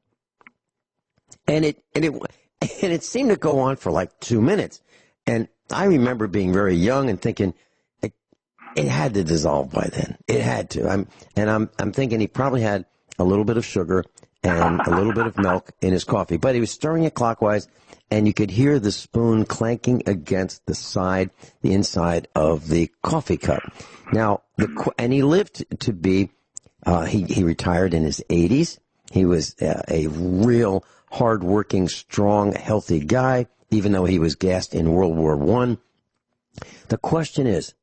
And it seemed to go on for like 2 minutes. And I remember being very young and thinking, it had to dissolve by then. It had to. I'm thinking he probably had a little bit of sugar and a little bit of milk in his coffee. But he was stirring it clockwise, and you could hear the spoon clanking against the inside of the coffee cup. Now, and he lived to be, he retired in his 80s. He was a real hard-working, strong, healthy guy, even though he was gassed in World War I. The question is,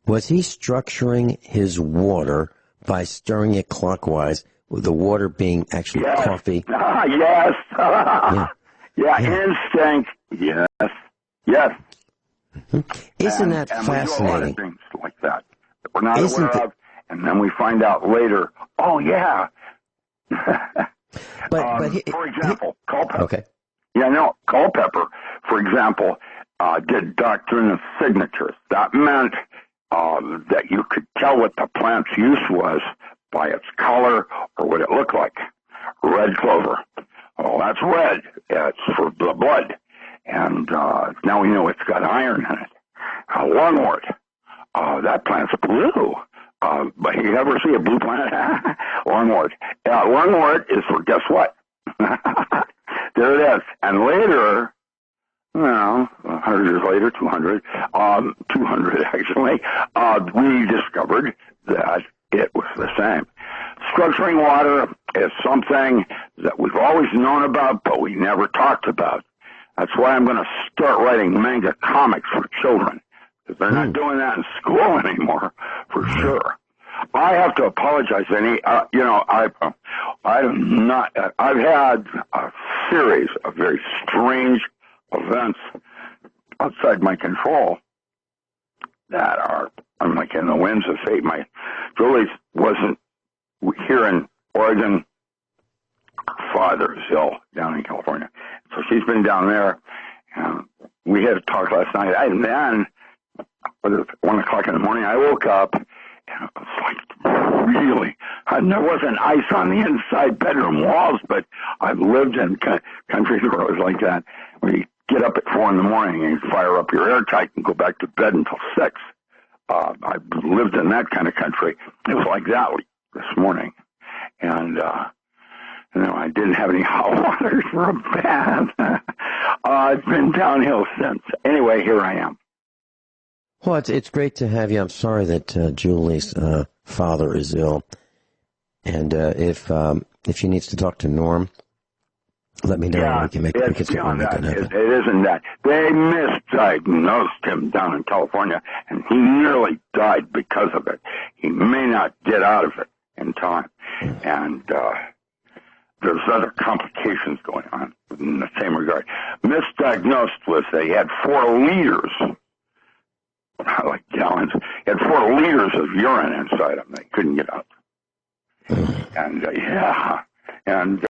was he structuring his water by stirring it clockwise, with the water being actually coffee? Yes. Instinct. Yes. Isn't that fascinating? We do a lot of things like that we're not aware of, and then we find out later, oh, yeah. For example, Culpeper. Okay. Culpeper, for example, did doctrine of signatures. That meant that you could tell what the plant's use was by its color or what it looked like. Red clover. Oh, that's red. It's for the blood. And now we know it's got iron in it. Lungwort. That plant's blue. But you ever see a blue plant? Lungwort. Lungwort is for, guess what? There it is. And later, 100 years later, 200 actually, we discovered that it was the same. Structuring water is something that we've always known about, but we never talked about. That's why I'm going to start writing manga comics for children, because they're not doing that in school anymore, for sure. I have to apologize, Vinny. I've had a series of very strange events outside my control that are, I'm like in the winds of fate. My Julie wasn't here in Oregon. Her father is ill down in California, so she's been down there. We had a talk last night, and then, whether it's 1 o'clock in the morning, I woke up, and it was like really, and there wasn't ice on the inside bedroom walls, but I've lived in countries where it was like that, where you get up at 4 in the morning and you fire up your airtight and go back to bed until 6. I've lived in that kind of country. It was like that this morning. And, I didn't have any hot water for a bath. It's been downhill since. Anyway, here I am. Well, it's great to have you. I'm sorry that Julie's father is ill. And if she needs to talk to Norm, let me know. Yeah, we can make it happen. It isn't that. They misdiagnosed him down in California, and he nearly died because of it. He may not get out of it in time. And there's other complications going on in the same regard. Misdiagnosed was they had 4 liters, like gallons, had 4 liters of urine inside them. They couldn't get out. And,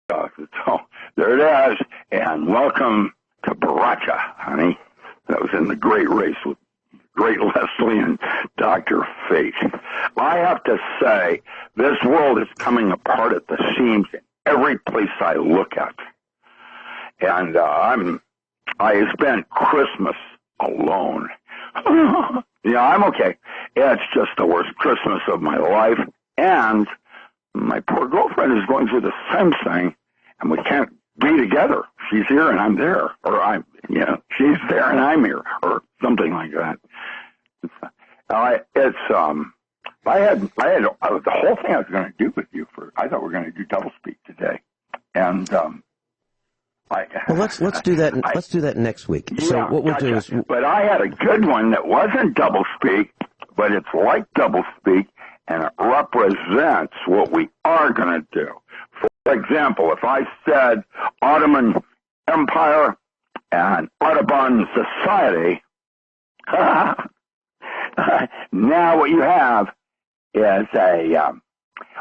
so there it is. And welcome to Baracha, honey. That was in the great race with Great Leslie and Dr. Fate. I have to say, this world is coming apart at the seams in every place I look at. And I spent Christmas alone. Yeah, I'm okay. It's just the worst Christmas of my life. And my poor girlfriend is going through the same thing, and we can't be together. She's here and I'm there, or she's there and I'm here, or something like that. I had the whole thing I was going to do with you I thought we were going to do doublespeak today, and let's do that. Let's do that next week. Yeah, so what we'll do is, but I had a good one that wasn't doublespeak, but it's like doublespeak, and it represents what we are going to do. For example, if I said Ottoman Empire and Audubon Society, now what you have is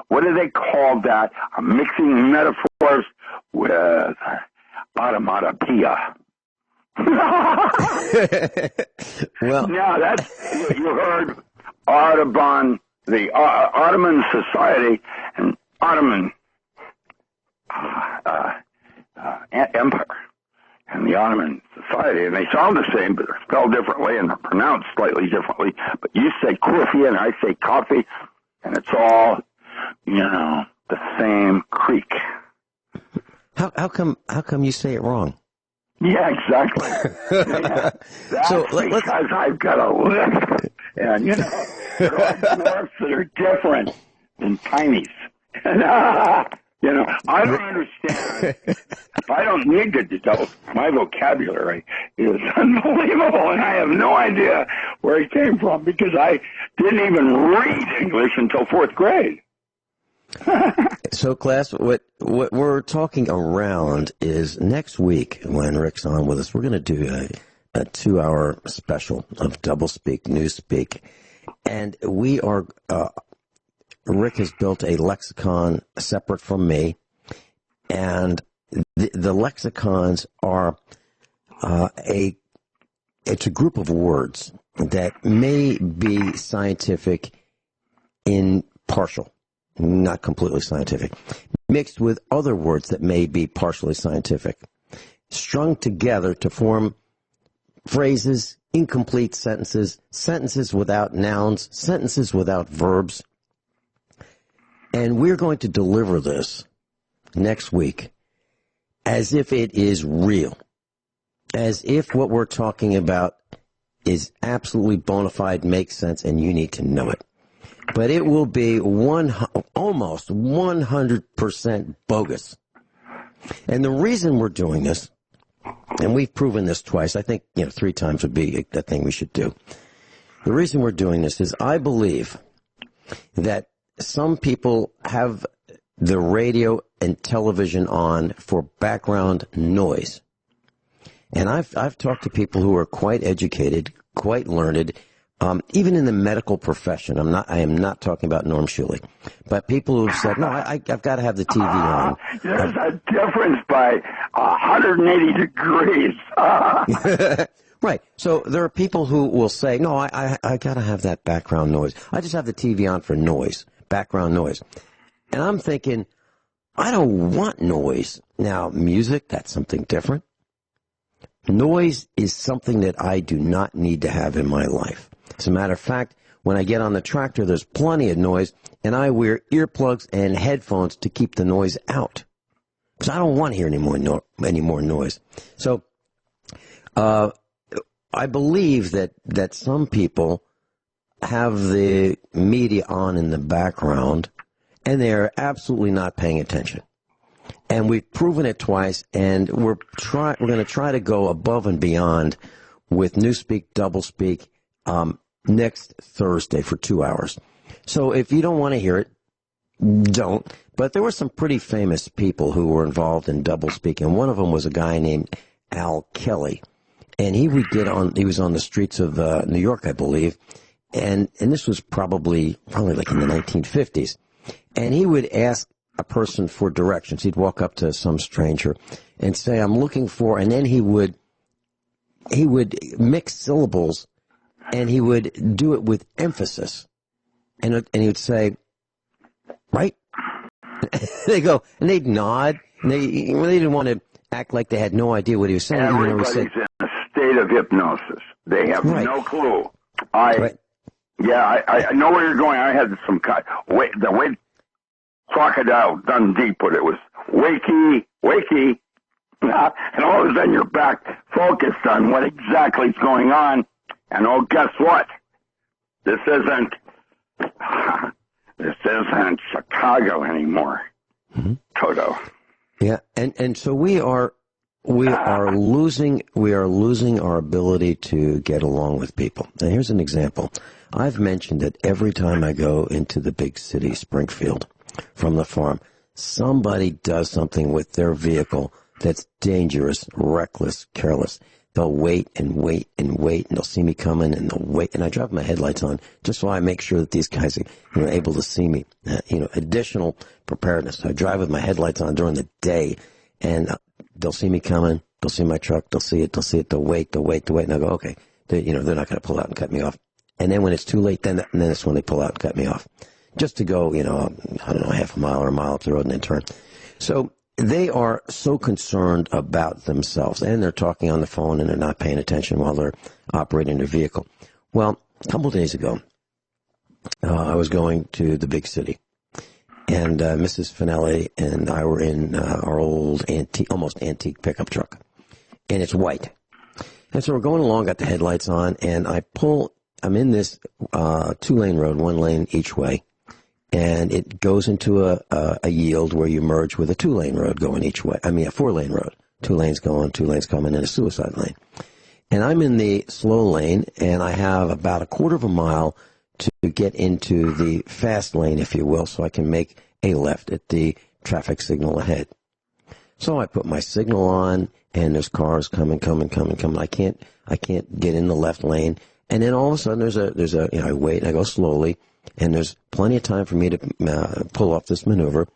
what do they call that? I'm mixing metaphors with automatopoeia. Well, now that's, you heard Audubon, the Ottoman Society and Ottoman Empire and the Ottoman Society, and they sound the same, but they're spelled differently and they're pronounced slightly differently. But you say coffee and I say coffee, and it's all, the same creek. How come you say it wrong? Yeah, exactly. Yeah. That's because I've got a list, and there are dwarfs that are different than tinies. And, I don't understand. I don't need to develop. My vocabulary is unbelievable, and I have no idea where it came from because I didn't even read English until fourth grade. So, class, what we're talking around is next week when Rick's on with us, we're going to do a 2-hour special of doublespeak, newspeak, and we are. Rick has built a lexicon separate from me, and the lexicons are it's a group of words that may be scientific in partial, not completely scientific, mixed with other words that may be partially scientific, strung together to form phrases, incomplete sentences, sentences without nouns, sentences without verbs. And we're going to deliver this next week as if it is real, as if what we're talking about is absolutely bona fide, makes sense, and you need to know it. But it will be almost 100% bogus. And the reason we're doing this, and we've proven this twice, I think 3 times would be the thing we should do. The reason we're doing this is I believe that some people have the radio and television on for background noise. And I've talked to people who are quite educated, quite learned, even in the medical profession. I am not talking about Norm Schulich, but people who have said, no, I've got to have the TV on. There's a difference by 180 degrees. Right. So there are people who will say, no, I got to have that background noise. I just have the TV on for noise, background noise. And I'm thinking, I don't want noise. Now, music, that's something different. Noise is something that I do not need to have in my life. As a matter of fact, when I get on the tractor, there's plenty of noise, and I wear earplugs and headphones to keep the noise out. Because I don't want to hear any more noise. So, I believe that some people have the media on in the background, and they're absolutely not paying attention. And we've proven it twice, and we're going to try to go above and beyond with Newspeak, Doublespeak next Thursday for 2 hours. So if you don't want to hear it, don't. But there were some pretty famous people who were involved in Doublespeak, and one of them was a guy named Al Kelly. And he was on the streets of New York, I believe, and this was probably like in the 1950s. And he would ask a person for directions. He'd walk up to some stranger and say, "I'm looking for," and then he would mix syllables, and he would do it with emphasis, and he would say, "Right." They go, and they'd nod, and they didn't want to act like they had no idea what he was saying. Everybody's in a state of hypnosis. They have no clue. I know where you're going. I had some the way Crocodile Dundee put it was wakey, wakey, and all of a sudden you're back focused on what exactly is going on. And guess what? This isn't Chicago anymore, Toto. Yeah, and so we are losing our ability to get along with people. And here's an example. I've mentioned that every time I go into the big city, Springfield, from the farm, somebody does something with their vehicle that's dangerous, reckless, careless. they'll wait and wait and wait, and they'll see me coming, and they'll wait. And I drop my headlights on just so I make sure that these guys are able to see me. Additional preparedness. I drive with my headlights on during the day, and they'll see me coming. They'll see my truck. They'll see it. They'll wait. And I go, okay. They're not going to pull out and cut me off. And then when it's too late, then that's when they pull out and cut me off. Just to go, I don't know, half a mile or a mile up the road and then turn. So they are so concerned about themselves, and they're talking on the phone, and they're not paying attention while they're operating their vehicle. Well, a couple of days ago, I was going to the big city, and Mrs. Finelli and I were in our old almost antique pickup truck, and it's white. And so we're going along, got the headlights on, and I'm in this 2-lane road, 1 lane each way. And it goes into a yield where you merge with a 2-lane road going each way. I mean, a 4-lane road. 2 lanes going, 2 lanes coming, and a suicide lane. And I'm in the slow lane, and I have about a quarter of a mile to get into the fast lane, if you will, so I can make a left at the traffic signal ahead. So I put my signal on, and there's cars coming. I can't get in the left lane. And then all of a sudden I wait, and I go slowly. And there's plenty of time for me to pull off this maneuver.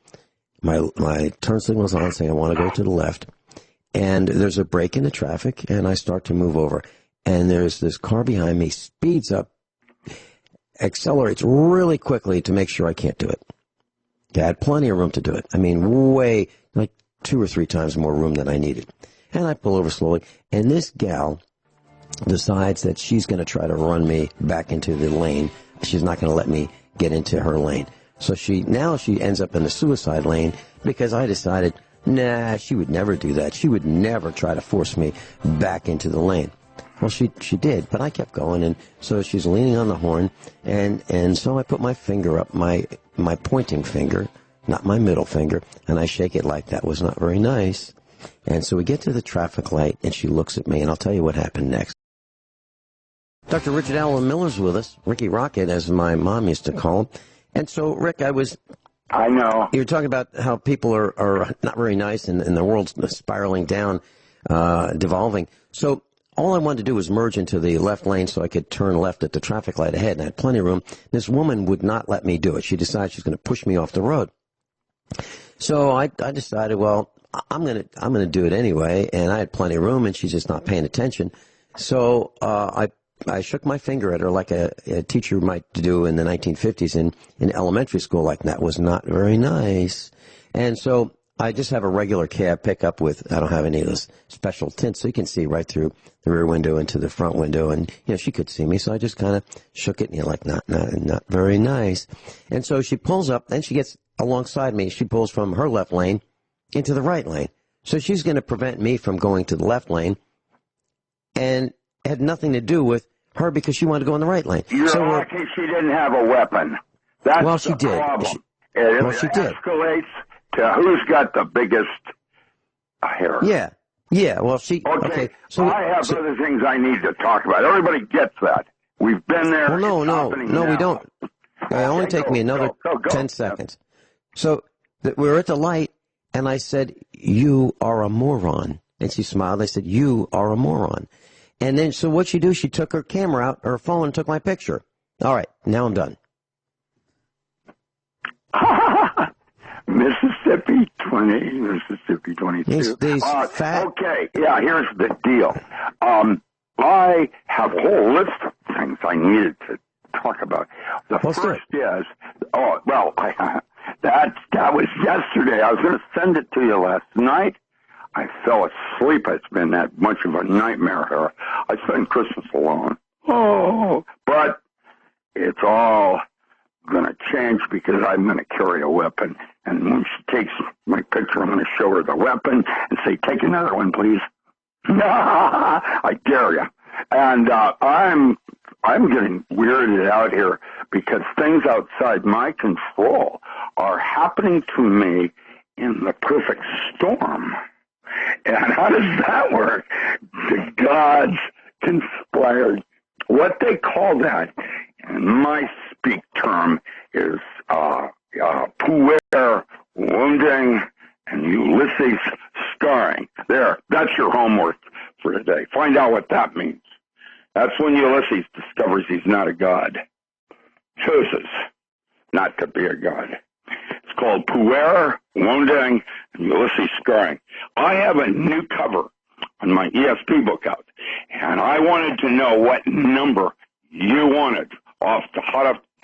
My turn signal's on, saying I want to go to the left. And there's a break in the traffic, and I start to move over. And there's this car behind me, speeds up, accelerates really quickly to make sure I can't do it. Yeah, I had plenty of room to do it. I mean, way, like 2 or 3 times more room than I needed. And I pull over slowly, and this gal decides that she's going to try to run me back into the lane. She's not going to let me get into her lane. So she ends up in the suicide lane because I decided, nah, she would never do that. She would never try to force me back into the lane. Well, she did, but I kept going, and so she's leaning on the horn, and so I put my finger up, my pointing finger, not my middle finger, and I shake it like that was not very nice. And so we get to the traffic light, and she looks at me, and I'll tell you what happened next. Dr. Richard Allen Miller's with us, Ricky Rocket, as my mom used to call him. And so, Rick, I know. You were talking about how people are not very nice, and the world's spiraling down, devolving. So all I wanted to do was merge into the left lane so I could turn left at the traffic light ahead, and I had plenty of room. This woman would not let me do it. She decided she's going to push me off the road. So I decided, well, I'm gonna do it anyway, and I had plenty of room, and she's just not paying attention. So I shook my finger at her like a teacher might do in the 1950s in elementary school. Like, that was not very nice. And so I just have a regular cab pickup I don't have any of this special tint, so you can see right through the rear window into the front window. And, she could see me, so I just kind of shook it, like, not very nice. And so she pulls up, then she gets alongside me. She pulls from her left lane into the right lane. So she's going to prevent me from going to the left lane, and it had nothing to do with her because she wanted to go in the right lane. You're lucky she didn't have a weapon. That's she did. Problem. She did. Escalates to who's got the biggest hair. Yeah. Well, okay. So I have other things I need to talk about. Everybody gets that. We've been there. Well, no, we don't. It only take me another 10 seconds. So we were at the light, and I said, "You are a moron." And she smiled. I said, "You are a moron." And then, so what'd she do? She took her camera out, her phone, and took my picture. All right, now I'm done. Mississippi 20, Mississippi 22. These fat... Okay, yeah, here's the deal. I have a whole list of things I needed to talk about. The first is, that was yesterday. I was going to send it to you last night. I fell asleep. It's been that much of a nightmare here. I spent Christmas alone. Oh, but it's all going to change because I'm going to carry a weapon. And when she takes my picture, I'm going to show her the weapon and say, "Take another one, please." I dare you. And I'm getting weirded out here because things outside my control are happening to me in the perfect storm. And how does that work? The gods conspired. What they call that, in my speak term, is puer wounding and Ulysses starring. There, that's your homework for today. find out what that means. That's when Ulysses discovers he's not a god. Chooses not to be a god. It's called Puer, Wounding, and Ulysses Scarring. I have a new cover on my ESP book out, and I wanted to know what number you wanted off the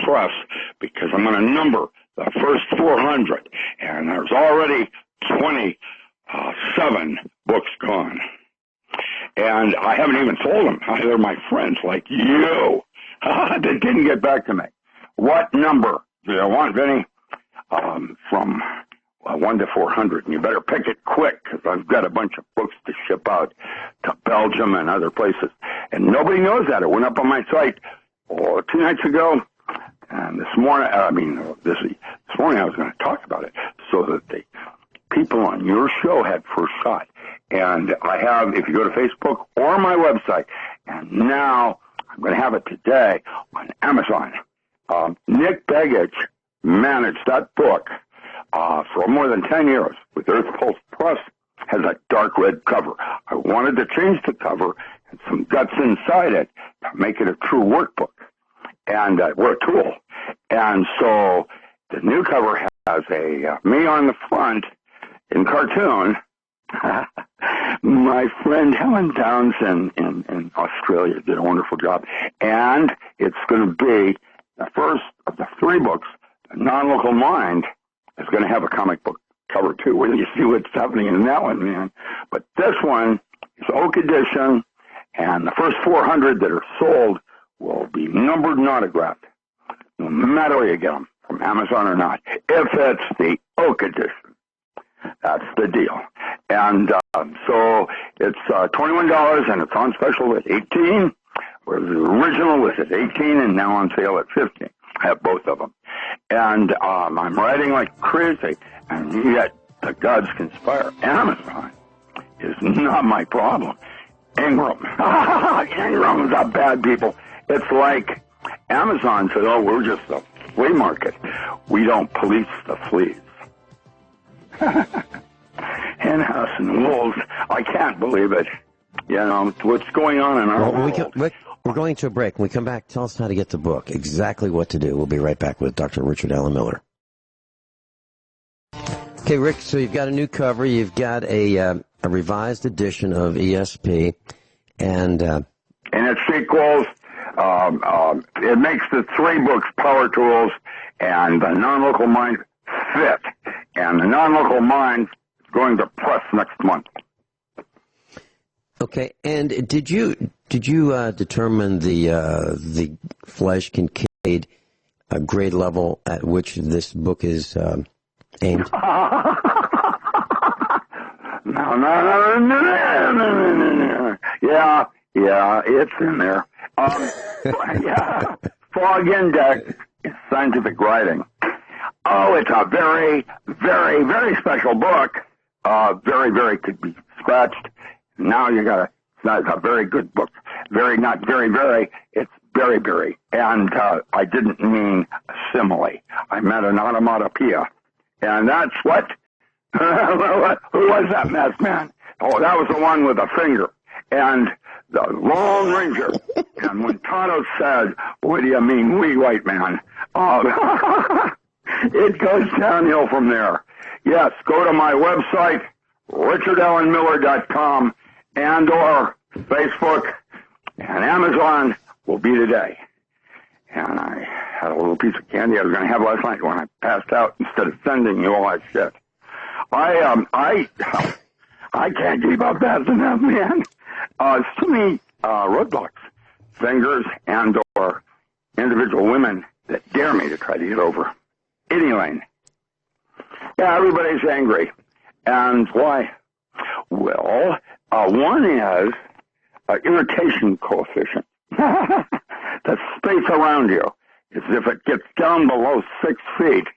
press, because I'm going to number the first 400, and there's already 27 books gone. And I haven't even sold them. They're my friends like you that didn't get back to me. What number do you want, Vinny? From 1 to 400, and you better pick it quick, because I've got a bunch of books to ship out to Belgium and other places. And nobody knows that. It went up on my site 2 nights ago, and this morning I was going to talk about it so that the people on your show had first shot. And I have, if you go to Facebook or my website, and now I'm going to have it today on Amazon. Nick Begich managed that book for more than 10 years with Earth Pulse Plus. Has a dark red cover. I wanted to change the cover and some guts inside it to make it a true workbook and or a tool. And so the new cover has a me on the front in cartoon. My friend Helen Downs in Australia did a wonderful job. And it's going to be the first of the 3 books. The Non-Local Mind is going to have a comic book cover too. When you see what's happening in that one, man. But this one is Oak Edition, and the first 400 that are sold will be numbered and autographed, no matter where you get them, from Amazon or not. If it's the Oak Edition, that's the deal. And so it's $21, and it's on special at $18. Where the original was at $18, and now on sale at $15. I have both of them. And I'm writing like crazy, and yet the gods conspire. Amazon is not my problem. Ingram. Ingram's a bad people. It's like Amazon said, oh, we're just a flea market. We don't police the fleas. Henhouse and wolves. I can't believe it. You know, what's going on in our world. We're going to a break. When we come back, tell us how to get the book, exactly what to do. We'll be right back with Dr. Richard Allen Miller. Okay, Rick, so you've got a new cover. You've got a revised edition of ESP. And its sequels. It makes the 3 books Power Tools and the Non-Local Mind fit. And the Non-Local Mind is going to press next month. Okay, and did you determine the Flesh Kincaid grade level at which this book is aimed? No. Yeah, it's in there. Yeah, Fog Index is scientific writing. Oh, it's a very, very, very special book. Very, very could be scratched. Now you got it's not a very good book. Very, not very, very. It's very, very. And I didn't mean a simile. I meant an onomatopoeia. And that's what? Who was that masked man? Oh, that was the one with a finger. And the Lone Ranger. And when Tonto said, what do you mean, we white man? It goes downhill from there. Yes, go to my website, richardallenmiller.com, and or Facebook, and Amazon will be today. And I had a little piece of candy I was going to have last night when I passed out instead of sending you all that shit. I can't keep up fast enough, man. Too many roadblocks, fingers, and or individual women that dare me to try to get over any lane. Yeah, everybody's angry. And why? Well, one is irritation coefficient. The space around you is if it gets down below 6 feet,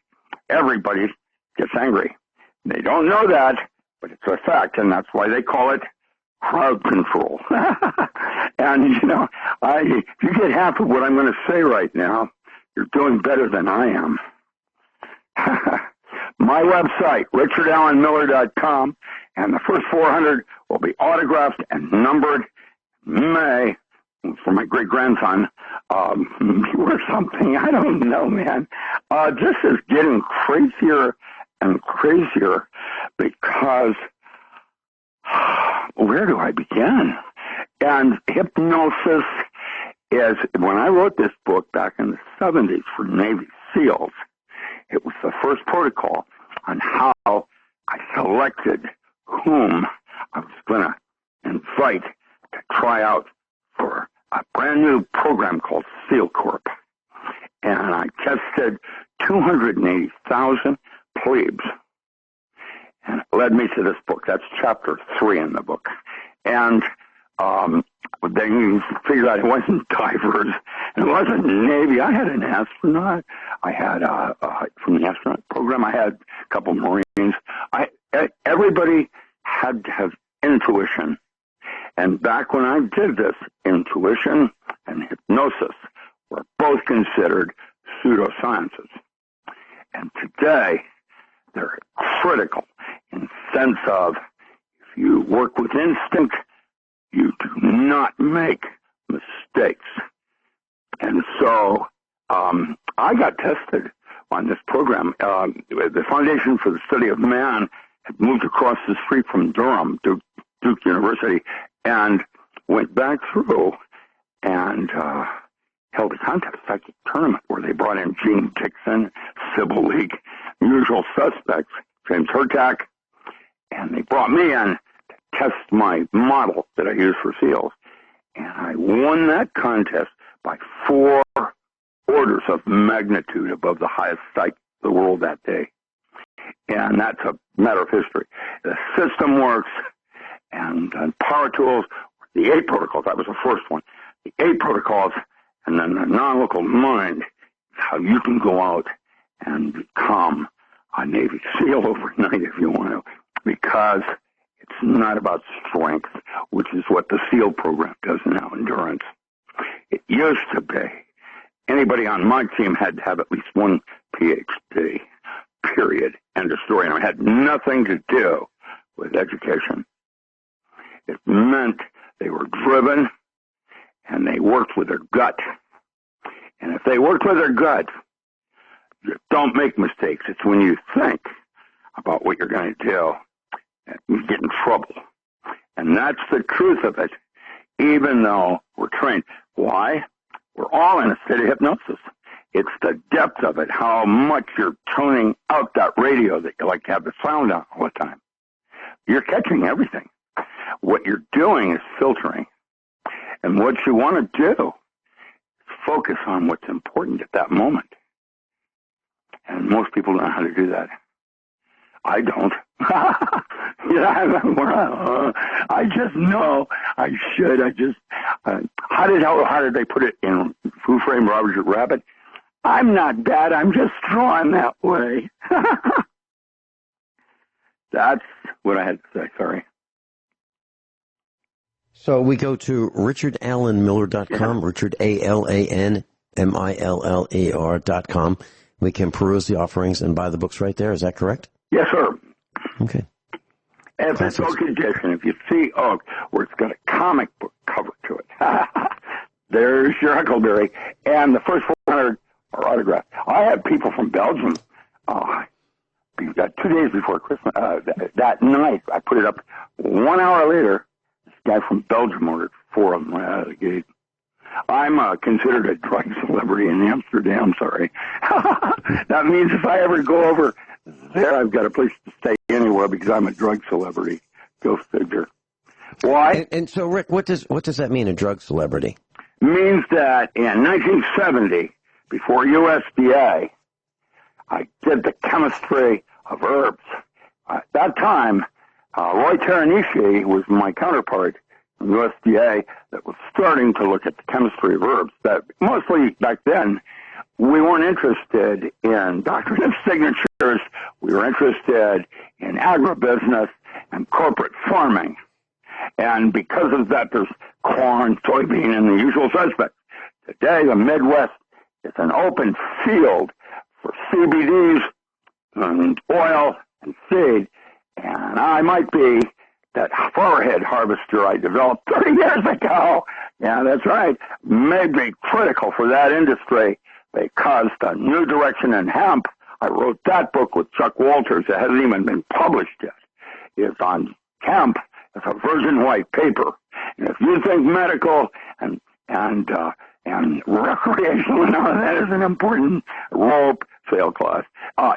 everybody gets angry. They don't know that, but it's a fact, and that's why they call it crowd control. And, you know, if you get half of what I'm going to say right now, you're doing better than I am. My website, richardallenmiller.com, and the first 400 will be autographed and numbered. May, for my great-grandson, or something. I don't know, man. This is getting crazier and crazier because where do I begin? And hypnosis is, when I wrote this book back in the 70s for Navy SEALs, it was the first protocol on how I selected whom I was going to invite to try out for a brand new program called SEAL Corp. And I tested 280,000 plebes. And it led me to this book. That's chapter 3 in the book. And then you figure out it wasn't divers. It wasn't Navy. I had an astronaut. I had, from the astronaut program, I had a couple Marines. Everybody had to have intuition. And back when I did this, intuition and hypnosis were both considered pseudosciences. And today, they're critical in the sense of if you work with instinct, you do not make mistakes. And so I got tested on this program. The Foundation for the Study of Man had moved across the street from Durham, Duke University, and went back through and held a contest psychic tournament where they brought in Gene Dixon, Sybil Leak, usual suspects, James Hertak, and they brought me in to test my model that I use for SEALs. And I won that contest by 4 orders of magnitude above the highest psych in the world that day. And that's a matter of history. The system works, and power tools, the 8 protocols, that was the first one. The 8 protocols, and then the non-local mind, how you can go out and become a Navy SEAL overnight if you want to, because it's not about strength, which is what the SEAL program does now, endurance. It used to be. Anybody on my team had to have at least 1 PhD, period, end of story. And it had nothing to do with education. It meant they were driven and they worked with their gut. And if they worked with their gut, you don't make mistakes. It's when you think about what you're going to do that you get in trouble. And that's the truth of it, even though we're trained. Why? We're all in a state of hypnosis. It's the depth of it, how much you're tuning out that radio that you like to have the sound on all the time. You're catching everything. What you're doing is filtering. And what you want to do is focus on what's important at that moment. And most people don't know how to do that. I don't. I just know I should. How did they put it in Who Framed Roger Rabbit? I'm not bad. I'm just drawn that way. That's what I had to say. Sorry. So we go to richardallenmiller.com, richardallenmiller.com. We can peruse the offerings and buy the books right there. Is that correct? Yes, sir. Okay. And if it's Oak Edition, if you see Oak, where it's got a comic book cover to it, there's your Huckleberry. And the first 400 are autographed. I had people from Belgium. 2 days before Christmas, that night, I put it up. 1 hour later, this guy from Belgium ordered 4 of them right out of the gate. I'm considered a drug celebrity in Amsterdam, sorry. That means if I ever go over there, I've got a place to stay anywhere because I'm a drug celebrity. Go figure. Why? And so, Rick, what does that mean, a drug celebrity? Means that in 1970, before USDA, I did the chemistry of herbs. At that time, Roy Teranishi was my counterpart in USDA that was starting to look at the chemistry of herbs. That mostly back then, we weren't interested in doctrine of signatures. We were interested in agribusiness and corporate farming. And because of that, there's corn, soybean, and the usual suspects. Today, the Midwest is an open field for CBDs and oil and seed. And I might be that forehead harvester I developed 30 years ago, yeah, that's right, may be critical for that industry because the new direction in hemp, I wrote that book with Chuck Walters that hasn't even been published yet, is on hemp. It's a virgin white paper. And if you think medical and recreational and all that is an important rope sale class,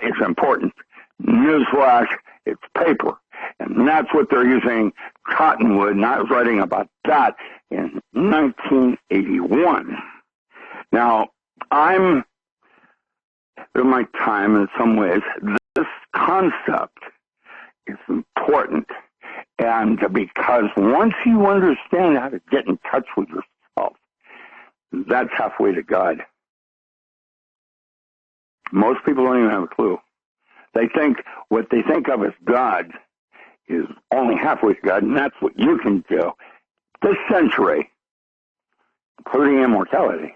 it's important. Newsflash, it's paper. And that's what they're using cottonwood, and I was writing about that in 1981. Now, in my time, in some ways, this concept is important. And because once you understand how to get in touch with yourself, that's halfway to God. Most people don't even have a clue. They think what they think of as God is only halfway to God, and that's what you can do. This century, including immortality,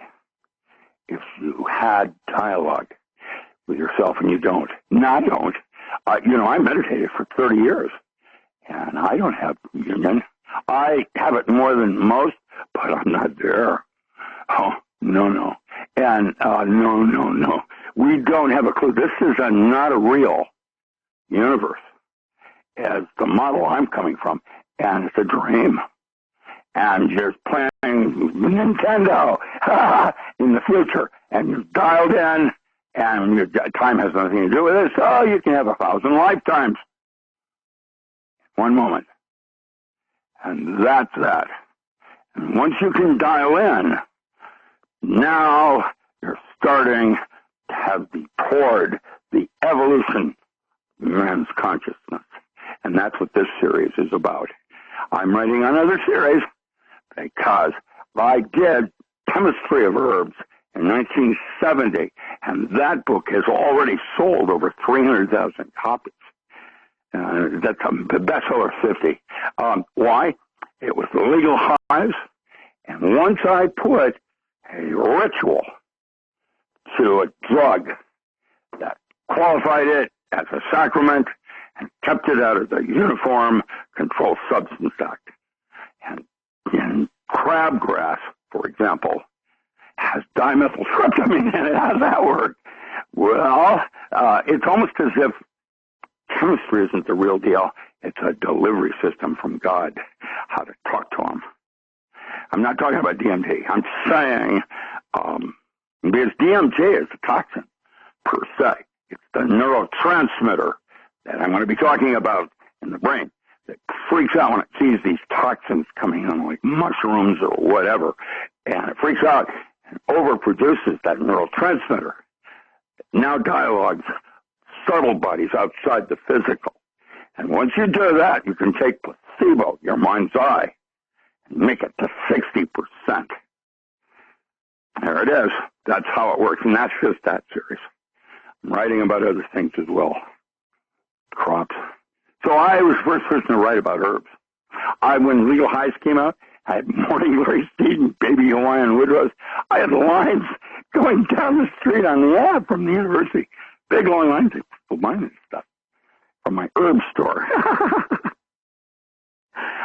if you had dialogue with yourself, and you don't. And I don't. I meditated for 30 years, and I don't have union. I have it more than most, but I'm not there. Oh, no. And no. We don't have a clue. This is not a real universe as the model I'm coming from, and it's a dream. And you're playing Nintendo in the future, and you're dialed in, and your time has nothing to do with it, so you can have 1,000 lifetimes. One moment. And that's that. And once you can dial in, now you're starting to have deplored the evolution of man's consciousness. And that's what this series is about. I'm writing another series because I did Chemistry of Herbs in 1970, and that book has already sold over 300,000 copies. That's a bestseller 50. Why? It was the legal highs, and once I put a ritual to a drug that qualified it as a sacrament and kept it out of the Uniform Controlled Substance Act. And in crabgrass, for example, has dimethyltryptamine in it. How does that work? Well, it's almost as if chemistry isn't the real deal. It's a delivery system from God, how to talk to him. I'm not talking about DMT. I'm saying, because DMT is a toxin per se. It's the neurotransmitter that I'm going to be talking about in the brain that freaks out when it sees these toxins coming in like mushrooms or whatever. And it freaks out and overproduces that neurotransmitter. Now dialogues subtle bodies outside the physical. And once you do that, you can take placebo, your mind's eye, and make it to 60%. There it is. That's how it works. And that's just that series. I'm writing about other things as well. Crops. So I was the first person to write about herbs. When Legal Highs came out, I had morning glory seed and baby Hawaiian wood rose. I had lines going down the street on the Ave from the university. Big long lines of people buying this stuff from my herb store.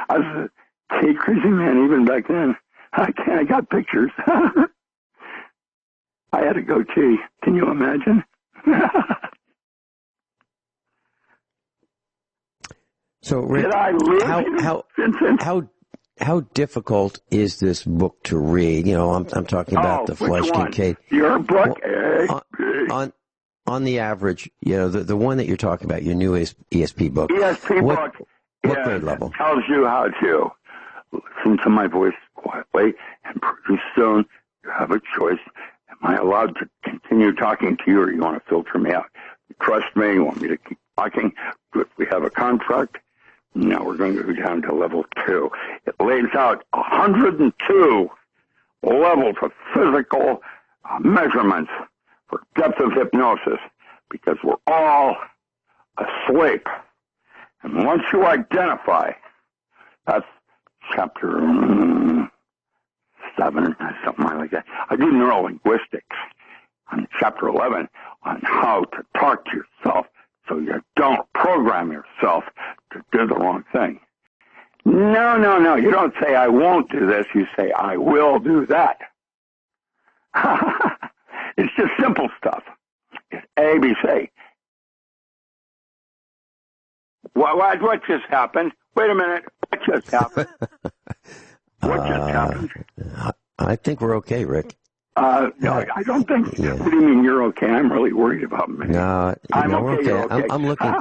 I was a crazy man even back then. I got pictures. I had a goatee. Can you imagine? So, Rick, Did I lose Vincent? how difficult is this book to read? You know, I'm talking about the Flesh Kincaid. Your book, on the average, you know, the one that you're talking about, your new ESP book. What grade level? It tells you how to listen to my voice quietly, and pretty soon you have a choice. Am I allowed to continue talking to you, or you want to filter me out? You trust me? You want me to keep talking? Good. We have a contract. Now we're going to go down to level 2. It lays out 102 levels of physical measurements for depth of hypnosis, because we're all asleep. And once you identify, that's chapter 7, something like that. I do neurolinguistics on chapter 11 on how to talk to yourself so you don't program yourself to do the wrong thing. No. You don't say, I won't do this. You say, I will do that. It's just simple stuff. It's ABC. What just happened? Wait a minute. What just happened? What just happened? I think we're okay, Rick. No, I don't think. Yeah. What do you mean you're okay? I'm really worried about me. No, I'm okay. okay. You're okay. I'm looking.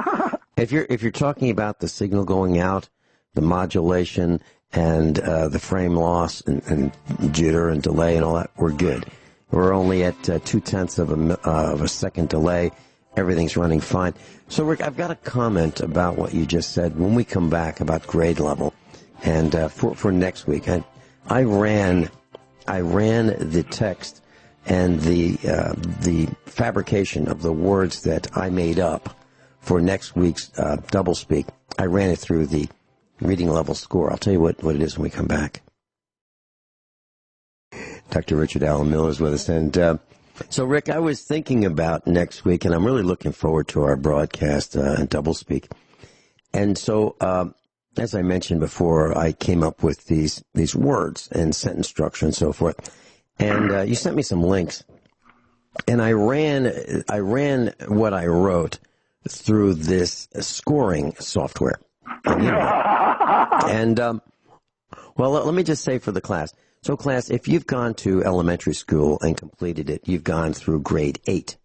If you're talking about the signal going out, the modulation, and the frame loss and jitter and delay and all that, we're good. We're only at 0.2 of a second delay. Everything's running fine. So, Rick, I've got a comment about what you just said when we come back about grade level, and for next week, I ran the text and the fabrication of the words that I made up for next week's doublespeak. I ran it through the reading level score. I'll tell you what it is when we come back. Dr. Richard Allen Miller is with us. And so, Rick, I was thinking about next week, and I'm really looking forward to our broadcast and doublespeak. And so, as I mentioned before, I came up with these words and sentence structure and so forth. And you sent me some links, and I ran what I wrote through this scoring software. And well, let me just say for the class. So, class, if you've gone to elementary school and completed it, you've gone through grade 8.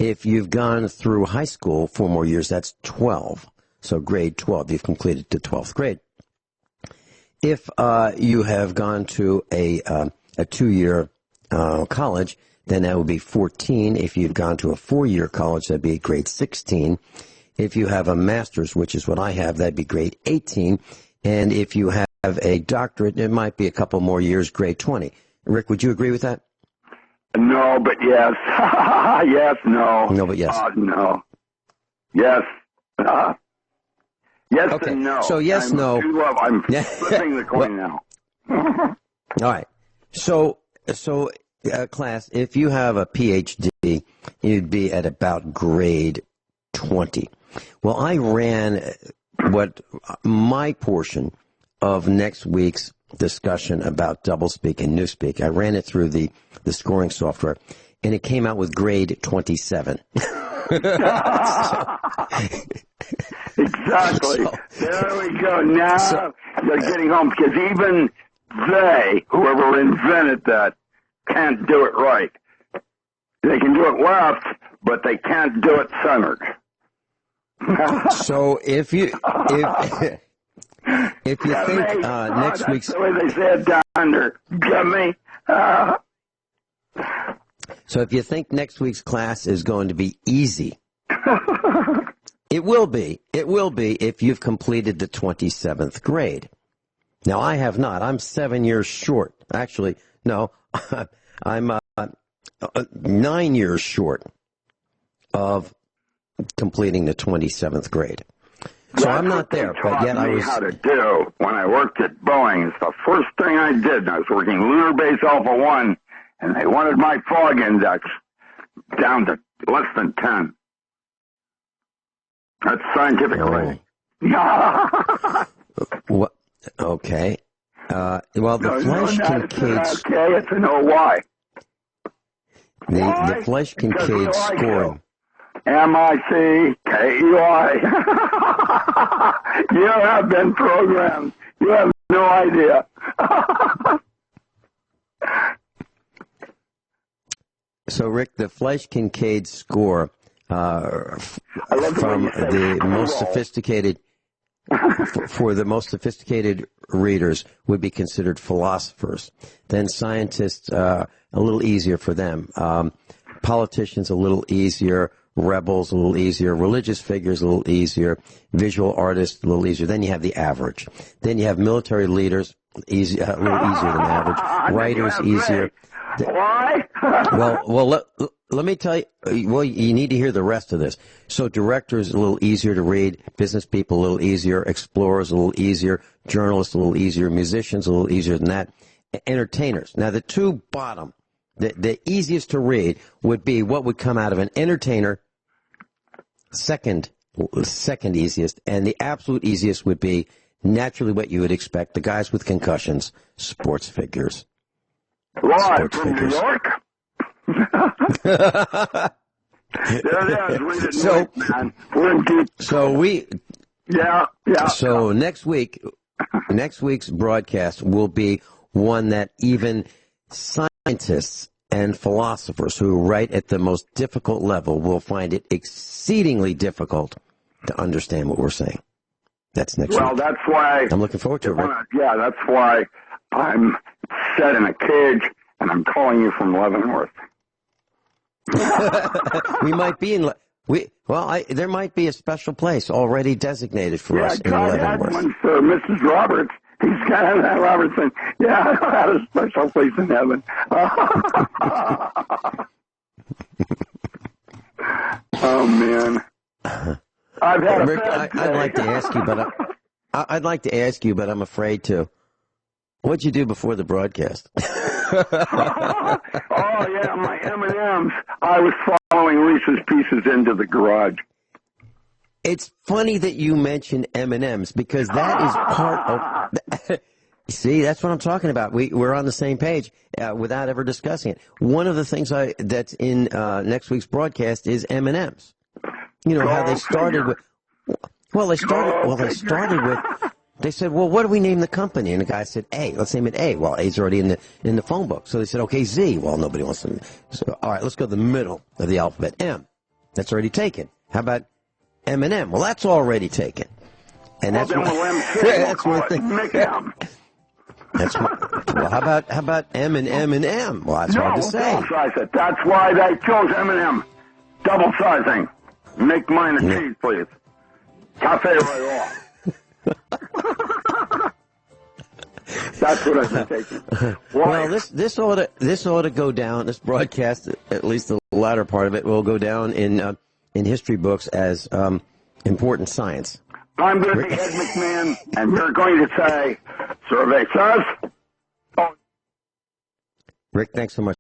If you've gone through high school 4 more years, that's 12. So grade 12, you've completed the 12th grade. If you have gone to a 2-year college, then that would be 14. If you've gone to a 4-year college, that'd be grade 16. If you have a master's, which is what I have, that'd be grade 18. And if you have a doctorate, it might be a couple more years, grade 20. Rick, would you agree with that? No, but yes. Yes, no. No, but yes. No. Yes. Yes okay. and no. So yes, no. I'm flipping the coin now. All right. So, class, if you have a PhD, you'd be at about grade 20. Well, I ran what my portion of next week's discussion about doublespeak and newspeak. I ran it through the scoring software, and it came out with grade 27. Exactly. There we go. Now they're getting home, because even they, whoever invented that, can't do it right. They can do it left, but they can't do it centered. So if you think next week's... That's the way they say it down under. Get me? So if you think next week's class is going to be easy, it will be. It will be if you've completed the 27th grade. Now, I have not. I'm 7 years short. Actually, no, I'm 9 years short of completing the 27th grade. So I'm not there, but yet I was... how to do when I worked at Boeing. It's the first thing I did. I was working Lunar Base Alpha 1, and they wanted my fog index down to less than 10. That's scientifically. What? Okay. Well, the Flesh Kincaid... Okay, it's an OY. The Flesh Kincaid scoring... M-I-C-K-E-Y. You have been programmed. You have no idea. So, Rick, the Flesh Kincaid score from the most sophisticated, for the most sophisticated readers, would be considered philosophers. Then scientists, a little easier for them. Politicians, a little easier. Rebels, a little easier. Religious figures, a little easier. Visual artists, a little easier. Then you have the average. Then you have military leaders, a little easier than average. Writers, easier. Why? well, let me tell you. Well, you need to hear the rest of this. So directors, a little easier to read. Business people, a little easier. Explorers, a little easier. Journalists, a little easier. Musicians, a little easier than that. Entertainers. Now, the two bottom, the easiest to read would be what would come out of an entertainer. Second easiest, and the absolute easiest would be naturally what you would expect. The guys with concussions, sports figures. Live Sports from figures. New York. There it is. Read it So- quick, man. We're in deep. Yeah. So next week's broadcast will be one that even scientists and philosophers who write at the most difficult level will find it exceedingly difficult to understand what we're saying. That's next Well, week. that's why. I'm looking forward to it, Rick. Yeah, that's why I'm set in a cage and I'm calling you from Leavenworth. We might be in. There might be a special place already designated for us in God had Leavenworth. one for Mrs. Roberts. He's got that Robertson. Yeah, I had a special place in heaven. Oh man, I've had Rick, a bad I'd day. like to ask you, but I'd like to ask you, but I'm afraid to. What'd you do before the broadcast? Oh yeah, my M&Ms. I was following Reese's Pieces into the garage. It's funny that you mention M&Ms because that is part of. See, that's what I'm talking about. We're on the same page without ever discussing it. One of the things that's in next week's broadcast is M&Ms. You know how they started with. Well, they started with. They said, "Well, what do we name the company?" And the guy said, "A. Let's name it A." Well, A's already in the phone book, so they said, "Okay, Z." Well, nobody wants to. So, all right, let's go to the middle of the alphabet. M. That's already taken. How about M&M? Well, that's already taken. And that's then what, we'll MC. that's We'll one call it thing. McM. That's what, well, how about M and M and M? Well, that's hard to say. Double size it. That's why they chose M&M. Double sizing. Make mine a cheese, please. Cafe Royale. That's what I've been taking. Well, this ought to go down. This broadcast, at least the latter part of it, will go down in history books as important science. I'm going to be Ed McMahon, and you're going to say, survey says. Rick, thanks so much.